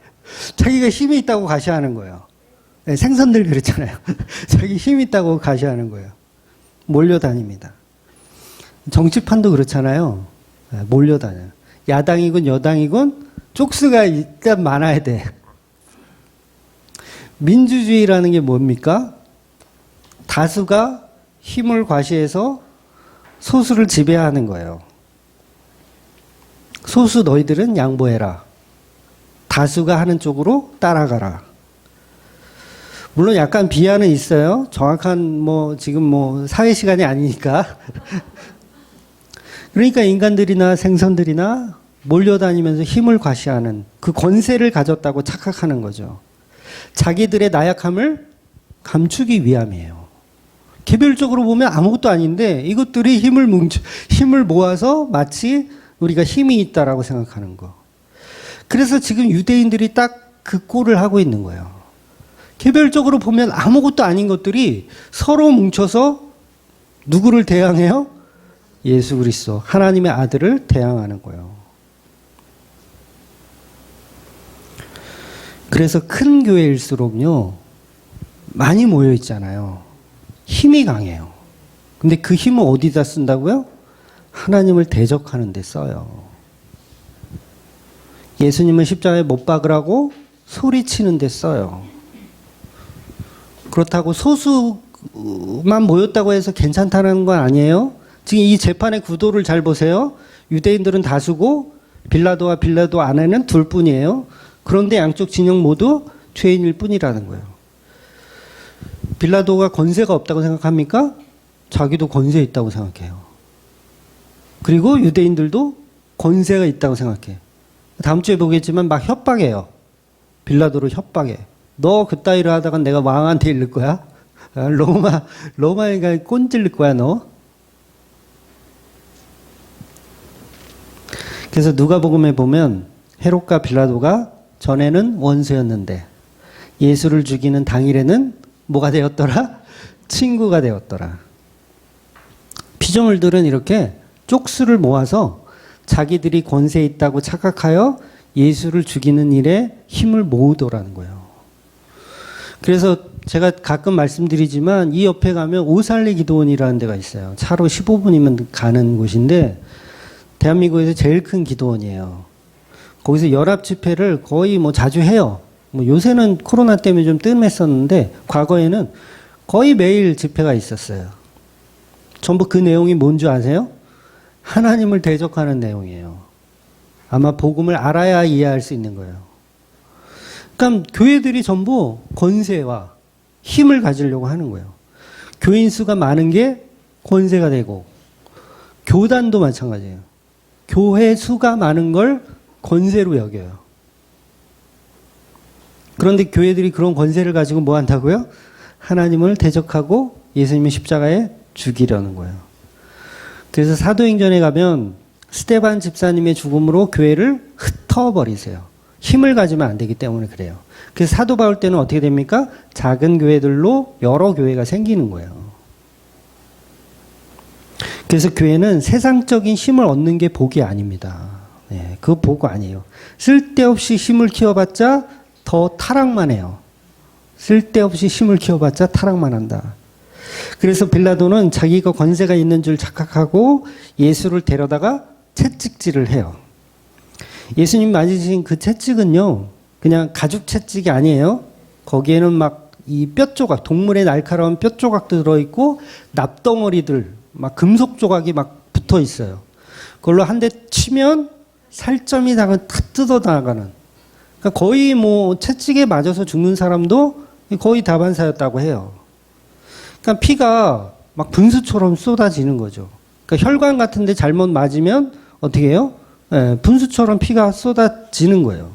자기가 힘이 있다고 가시하는 거예요. 네, 생선들 그렇잖아요. 자기 힘이 있다고 가시하는 거예요. 몰려다닙니다. 정치판도 그렇잖아요. 네, 몰려다녀요. 야당이건 여당이건 쪽수가 일단 많아야 돼. 민주주의라는 게 뭡니까? 다수가 힘을 과시해서 소수를 지배하는 거예요. 소수 너희들은 양보해라. 다수가 하는 쪽으로 따라가라. 물론 약간 비하는 있어요. 정확한 지금 사회 시간이 아니니까. 그러니까 인간들이나 생선들이나 몰려다니면서 힘을 과시하는 그 권세를 가졌다고 착각하는 거죠. 자기들의 나약함을 감추기 위함이에요. 개별적으로 보면 아무것도 아닌데 이것들이 힘을 모아서 마치 우리가 힘이 있다라고 생각하는 거. 그래서 지금 유대인들이 딱 그 꼴을 하고 있는 거예요. 개별적으로 보면 아무것도 아닌 것들이 서로 뭉쳐서 누구를 대항해요? 예수 그리스도, 하나님의 아들을 대항하는 거예요. 그래서 큰 교회일수록요, 많이 모여 있잖아요. 힘이 강해요. 근데 그 힘을 어디다 쓴다고요? 하나님을 대적하는 데 써요. 예수님은 십자가에 못 박으라고 소리치는 데 써요. 그렇다고 소수만 모였다고 해서 괜찮다는 건 아니에요. 지금 이 재판의 구도를 잘 보세요. 유대인들은 다수고 빌라도와 빌라도 아내는 둘뿐이에요. 그런데 양쪽 진영 모두 죄인일 뿐이라는 거예요. 빌라도가 권세가 없다고 생각합니까? 자기도 권세 있다고 생각해요. 그리고 유대인들도 권세가 있다고 생각해. 다음 주에 보겠지만 막 협박해요. 빌라도를 협박해. 너 그따위로 하다가 내가 왕한테 이를 거야? 로마에 꼰질릴 거야, 너? 그래서 누가복음에 보면 헤롯과 빌라도가 전에는 원수였는데 예수를 죽이는 당일에는 뭐가 되었더라? 친구가 되었더라. 피조물들은 이렇게 쪽수를 모아서 자기들이 권세 있다고 착각하여 예수를 죽이는 일에 힘을 모으더라는 거예요. 그래서 제가 가끔 말씀드리지만 이 옆에 가면 오살리 기도원이라는 데가 있어요. 차로 15분이면 가는 곳인데 대한민국에서 제일 큰 기도원이에요. 거기서 연합 집회를 거의 뭐 자주 해요. 뭐 요새는 코로나 때문에 좀 뜸했었는데 과거에는 거의 매일 집회가 있었어요. 전부 그 내용이 뭔지 아세요? 하나님을 대적하는 내용이에요. 아마 복음을 알아야 이해할 수 있는 거예요. 그러니까 교회들이 전부 권세와 힘을 가지려고 하는 거예요. 교인 수가 많은 게 권세가 되고, 교단도 마찬가지예요. 교회 수가 많은 걸 권세로 여겨요. 그런데 교회들이 그런 권세를 가지고 뭐 한다고요? 하나님을 대적하고 예수님의 십자가에 죽이려는 거예요. 그래서 사도행전에 가면 스데반 집사님의 죽음으로 교회를 흩어버리세요. 힘을 가지면 안 되기 때문에 그래요. 그래서 사도 바울 때는 어떻게 됩니까? 작은 교회들로 여러 교회가 생기는 거예요. 그래서 교회는 세상적인 힘을 얻는 게 복이 아닙니다. 네, 그거 복 아니에요. 쓸데없이 힘을 키워봤자 더 타락만 해요. 쓸데없이 힘을 키워봤자 타락만 한다. 그래서 빌라도는 자기가 권세가 있는 줄 착각하고 예수를 데려다가 채찍질을 해요. 예수님 맞으신 그 채찍은요, 그냥 가죽 채찍이 아니에요. 거기에는 막 이 뼈 조각, 동물의 날카로운 뼈 조각도 들어있고 납덩어리들, 막 금속 조각이 막 붙어 있어요. 그걸로 한 대 치면 살점이 다 뜯어 나가는. 그러니까 거의 뭐 채찍에 맞아서 죽는 사람도 거의 다반사였다고 해요. 그러니까 피가 막 분수처럼 쏟아지는 거죠. 그러니까 혈관 같은데 잘못 맞으면 어떻게 해요? 예, 분수처럼 피가 쏟아지는 거예요.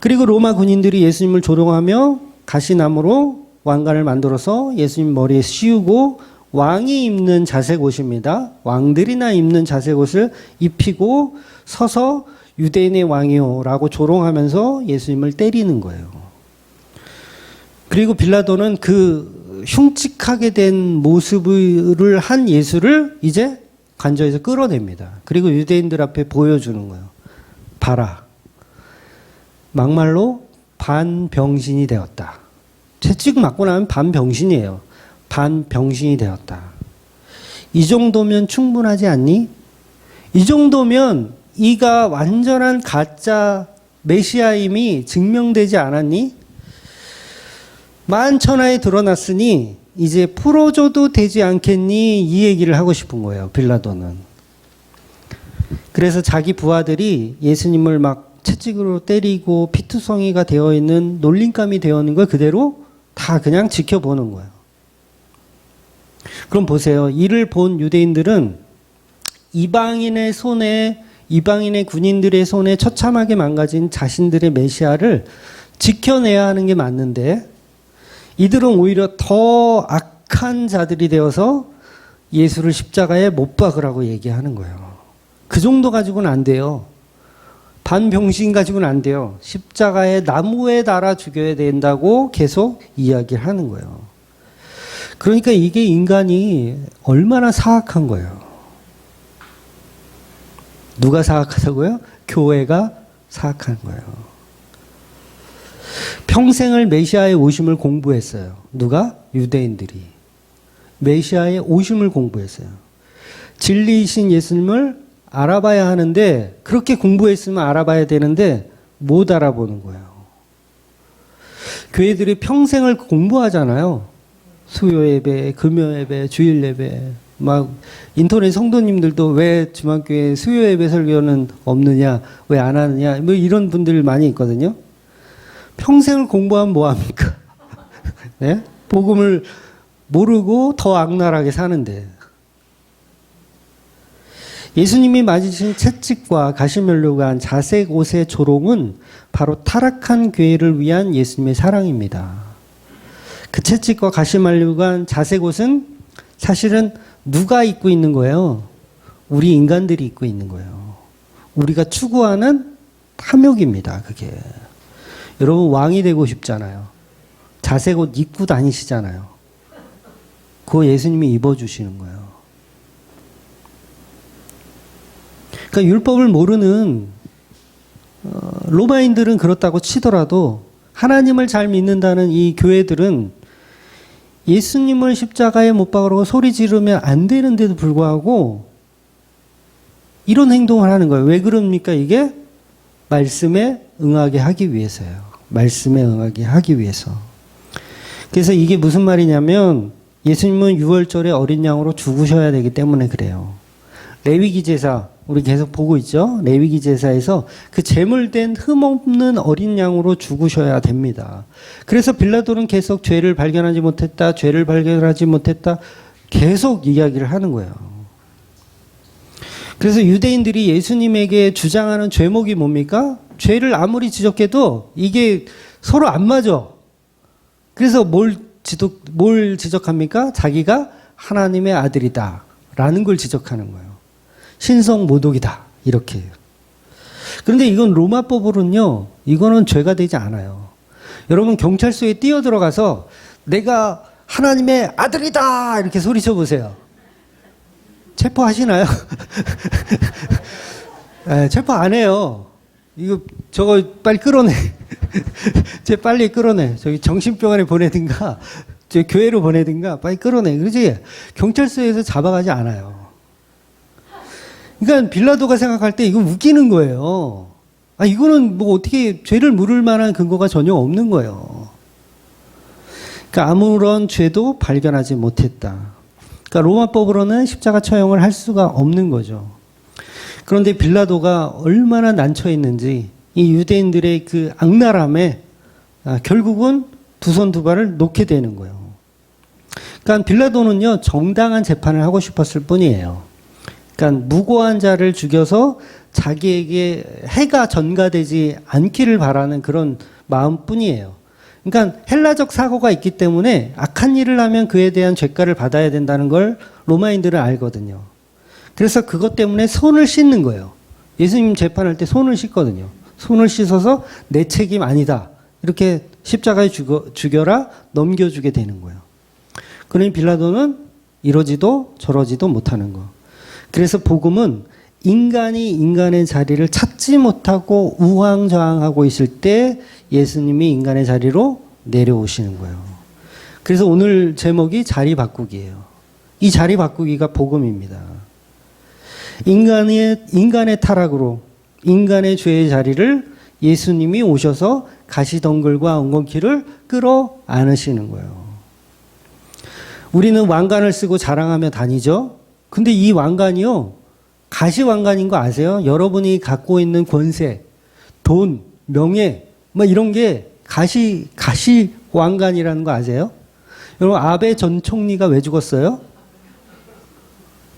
그리고 로마 군인들이 예수님을 조롱하며 가시나무로 왕관을 만들어서 예수님 머리에 씌우고 왕이 입는 자색 옷입니다. 왕들이나 입는 자색 옷을 입히고 서서 유대인의 왕이요라고 조롱하면서 예수님을 때리는 거예요. 그리고 빌라도는 그 흉측하게 된 모습을 한 예수를 이제 관저에서 끌어냅니다. 그리고 유대인들 앞에 보여주는 거예요. 봐라. 막말로 반병신이 되었다. 채찍 맞고 나면 반병신이에요. 반병신이 되었다. 이 정도면 충분하지 않니? 이 정도면 이가 완전한 가짜 메시아임이 증명되지 않았니? 만천하에 드러났으니 이제 풀어줘도 되지 않겠니? 이 얘기를 하고 싶은 거예요, 빌라도는. 그래서 자기 부하들이 예수님을 막 채찍으로 때리고 피투성이가 되어 있는 놀림감이 되어 있는 걸 그대로 다 그냥 지켜보는 거예요. 그럼 보세요. 이를 본 유대인들은 이방인의 손에, 이방인의 군인들의 손에 처참하게 망가진 자신들의 메시아를 지켜내야 하는 게 맞는데, 이들은 오히려 더 악한 자들이 되어서 예수를 십자가에 못 박으라고 얘기하는 거예요. 그 정도 가지고는 안 돼요. 반병신 가지고는 안 돼요. 십자가에 나무에 달아 죽여야 된다고 계속 이야기를 하는 거예요. 그러니까 이게 인간이 얼마나 사악한 거예요. 누가 사악하다고요? 교회가 사악한 거예요. 평생을 메시아의 오심을 공부했어요. 누가? 유대인들이. 메시아의 오심을 공부했어요. 진리이신 예수님을 알아봐야 하는데, 그렇게 공부했으면 알아봐야 되는데 못 알아보는 거예요. 교회들이 평생을 공부하잖아요. 수요 예배, 금요 예배, 주일 예배. 막 인터넷 성도님들도 왜 주말교회 수요 예배 설교는 없느냐, 왜 안 하느냐, 뭐 이런 분들 많이 있거든요. 평생을 공부하면 뭐합니까? 네? 복음을 모르고 더 악랄하게 사는데. 예수님이 맞으신 채찍과 가시면류가 한 자색 옷의 조롱은 바로 타락한 교회를 위한 예수님의 사랑입니다. 그 채찍과 가시면류가 한 자색 옷은 사실은 누가 입고 있는 거예요? 우리 인간들이 입고 있는 거예요. 우리가 추구하는 탐욕입니다, 그게. 여러분 왕이 되고 싶잖아요. 자색 옷 입고 다니시잖아요. 그거 예수님이 입어주시는 거예요. 그러니까 율법을 모르는 로마인들은 그렇다고 치더라도 하나님을 잘 믿는다는 이 교회들은 예수님을 십자가에 못 박으라고 소리 지르면 안 되는데도 불구하고 이런 행동을 하는 거예요. 왜 그럽니까? 이게 말씀에 응하게 하기 위해서요. 말씀에 응하게 하기 위해서. 그래서 이게 무슨 말이냐면 예수님은 유월절에 어린 양으로 죽으셔야 되기 때문에 그래요. 레위기 제사 우리 계속 보고 있죠. 레위기 제사에서 그 제물된 흠없는 어린 양으로 죽으셔야 됩니다. 그래서 빌라도는 계속 죄를 발견하지 못했다. 죄를 발견하지 못했다. 계속 이야기를 하는 거예요. 그래서 유대인들이 예수님에게 주장하는 죄목이 뭡니까? 죄를 아무리 지적해도 이게 서로 안 맞아. 그래서 뭘 지적합니까? 자기가 하나님의 아들이다 라는 걸 지적하는 거예요. 신성 모독이다 이렇게. 그런데 이건 로마법으로는요, 이거는 죄가 되지 않아요. 여러분 경찰서에 뛰어들어가서 내가 하나님의 아들이다 이렇게 소리쳐 보세요. 체포하시나요? 네, 체포 안 해요. 이거 저거 빨리 끌어내. 쟤 빨리 끌어내. 저기 정신병원에 보내든가 저 교회로 보내든가 빨리 끌어내. 그렇지? 경찰서에서 잡아가지 않아요. 그러니까 빌라도가 생각할 때 이건 웃기는 거예요. 아, 이거는 뭐 어떻게 죄를 물을 만한 근거가 전혀 없는 거예요. 그러니까 아무런 죄도 발견하지 못했다. 그러니까 로마법으로는 십자가 처형을 할 수가 없는 거죠. 그런데 빌라도가 얼마나 난처했는지 이 유대인들의 그 악랄함에 결국은 두 손 두 발을 놓게 되는 거예요. 그러니까 빌라도는요, 정당한 재판을 하고 싶었을 뿐이에요. 그러니까 무고한 자를 죽여서 자기에게 해가 전가되지 않기를 바라는 그런 마음뿐이에요. 그러니까 헬라적 사고가 있기 때문에 악한 일을 하면 그에 대한 죄가를 받아야 된다는 걸 로마인들은 알거든요. 그래서 그것 때문에 손을 씻는 거예요. 예수님 재판할 때 손을 씻거든요. 손을 씻어서 내 책임 아니다. 이렇게 십자가에 죽여라 넘겨주게 되는 거예요. 그러니 빌라도는 이러지도 저러지도 못하는 거. 그래서 복음은 인간이 인간의 자리를 찾지 못하고 우왕좌왕하고 있을 때 예수님이 인간의 자리로 내려오시는 거예요. 그래서 오늘 제목이 자리 바꾸기예요. 이 자리 바꾸기가 복음입니다. 인간의 타락으로 인간의 죄의 자리를 예수님이 오셔서 가시덩굴과 엉겅퀴를 끌어 안으시는 거예요. 우리는 왕관을 쓰고 자랑하며 다니죠. 근데 이 왕관이요, 가시왕관인 거 아세요? 여러분이 갖고 있는 권세, 돈, 명예, 뭐 이런 게 가시왕관이라는 거 아세요? 여러분, 아베 전 총리가 왜 죽었어요?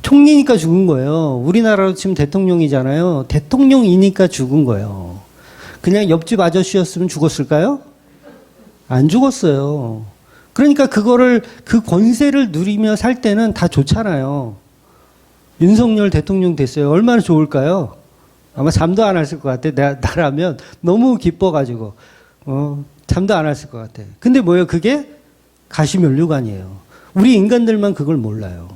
총리니까 죽은 거예요. 우리나라로 치면 대통령이잖아요. 대통령이니까 죽은 거예요. 그냥 옆집 아저씨였으면 죽었을까요? 안 죽었어요. 그러니까 그 권세를 누리며 살 때는 다 좋잖아요. 윤석열 대통령 됐어요. 얼마나 좋을까요? 아마 잠도 안 했을 것 같아. 나라면 너무 기뻐가지고 잠도 안 했을 것 같아. 근데 뭐예요? 그게 가시면류관이에요. 우리 인간들만 그걸 몰라요.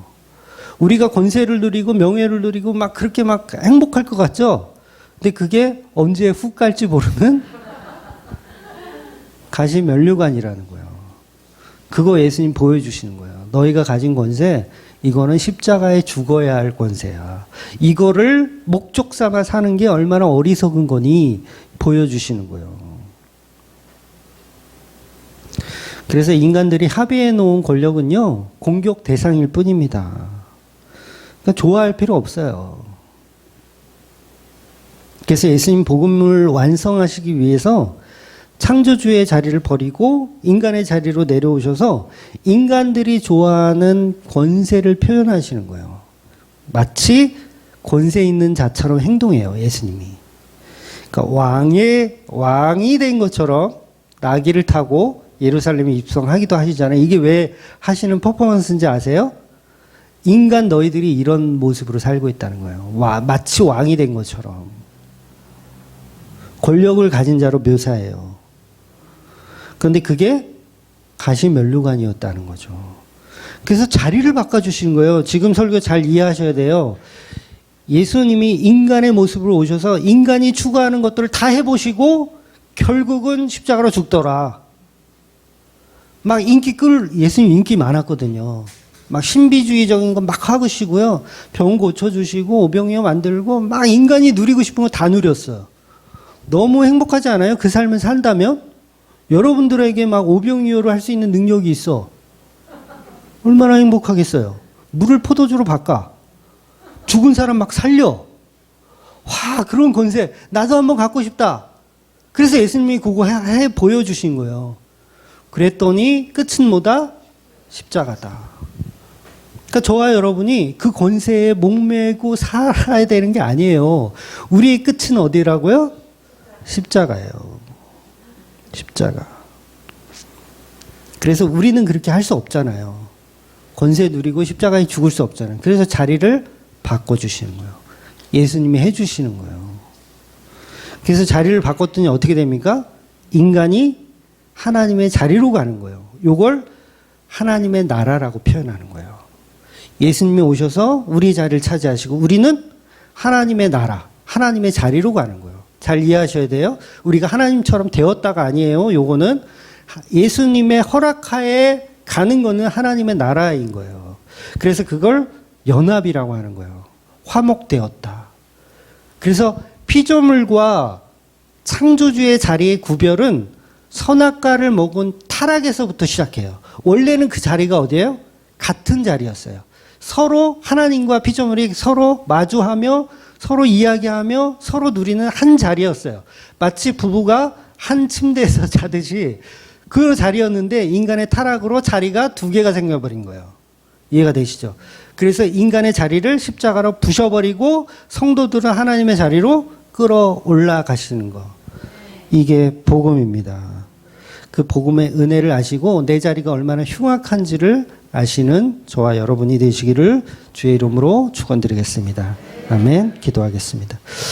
우리가 권세를 누리고 명예를 누리고 막 그렇게 막 행복할 것 같죠? 근데 그게 언제 훅 갈지 모르는 가시면류관이라는 거예요. 그거 예수님 보여주시는 거예요. 너희가 가진 권세, 이거는 십자가에 죽어야 할 권세야. 이거를 목적 삼아 사는 게 얼마나 어리석은 거니 보여주시는 거예요. 그래서 인간들이 합의해 놓은 권력은요, 공격 대상일 뿐입니다. 그러니까 좋아할 필요 없어요. 그래서 예수님 복음을 완성하시기 위해서 창조주의 자리를 버리고 인간의 자리로 내려오셔서 인간들이 좋아하는 권세를 표현하시는 거예요. 마치 권세 있는 자처럼 행동해요, 예수님이. 그러니까 왕이 된 것처럼 나귀를 타고 예루살렘에 입성하기도 하시잖아요. 이게 왜 하시는 퍼포먼스인지 아세요? 인간 너희들이 이런 모습으로 살고 있다는 거예요. 마치 왕이 된 것처럼. 권력을 가진 자로 묘사해요. 그런데 그게 가시면류관이었다는 거죠. 그래서 자리를 바꿔주시는 거예요. 지금 설교 잘 이해하셔야 돼요. 예수님이 인간의 모습으로 오셔서 인간이 추구하는 것들을 다 해보시고 결국은 십자가로 죽더라. 막 예수님 인기 많았거든요. 막 신비주의적인 거 막 하시고요. 병 고쳐주시고 오병이어 만들고 막 인간이 누리고 싶은 거 다 누렸어요. 너무 행복하지 않아요? 그 삶을 산다면? 여러분들에게 막 오병이어로 할 수 있는 능력이 있어. 얼마나 행복하겠어요? 물을 포도주로 바꿔. 죽은 사람 막 살려. 와, 그런 권세. 나도 한번 갖고 싶다. 그래서 예수님이 그거 해 보여주신 거예요. 그랬더니 끝은 뭐다? 십자가다. 그러니까 저와 여러분이 그 권세에 목매고 살아야 되는 게 아니에요. 우리의 끝은 어디라고요? 십자가예요. 십자가. 그래서 우리는 그렇게 할 수 없잖아요. 권세 누리고 십자가에 죽을 수 없잖아요. 그래서 자리를 바꿔주시는 거예요. 예수님이 해주시는 거예요. 그래서 자리를 바꿨더니 어떻게 됩니까? 인간이 하나님의 자리로 가는 거예요. 요걸 하나님의 나라라고 표현하는 거예요. 예수님이 오셔서 우리 자리를 차지하시고 우리는 하나님의 나라, 하나님의 자리로 가는 거예요. 잘 이해하셔야 돼요. 우리가 하나님처럼 되었다가 아니에요. 요거는 예수님의 허락하에 가는 거는 하나님의 나라인 거예요. 그래서 그걸 연합이라고 하는 거예요. 화목되었다. 그래서 피조물과 창조주의 자리의 구별은 선악과를 먹은 타락에서부터 시작해요. 원래는 그 자리가 어디예요? 같은 자리였어요. 서로 하나님과 피조물이 서로 마주하며 서로 이야기하며 서로 누리는 한 자리였어요. 마치 부부가 한 침대에서 자듯이 그 자리였는데 인간의 타락으로 자리가 두 개가 생겨버린 거예요. 이해가 되시죠? 그래서 인간의 자리를 십자가로 부셔버리고 성도들은 하나님의 자리로 끌어올라 가시는 거. 이게 복음입니다. 그 복음의 은혜를 아시고 내 자리가 얼마나 흉악한지를 아시는 저와 여러분이 되시기를 주의 이름으로 축원드리겠습니다. 아멘. 기도하겠습니다.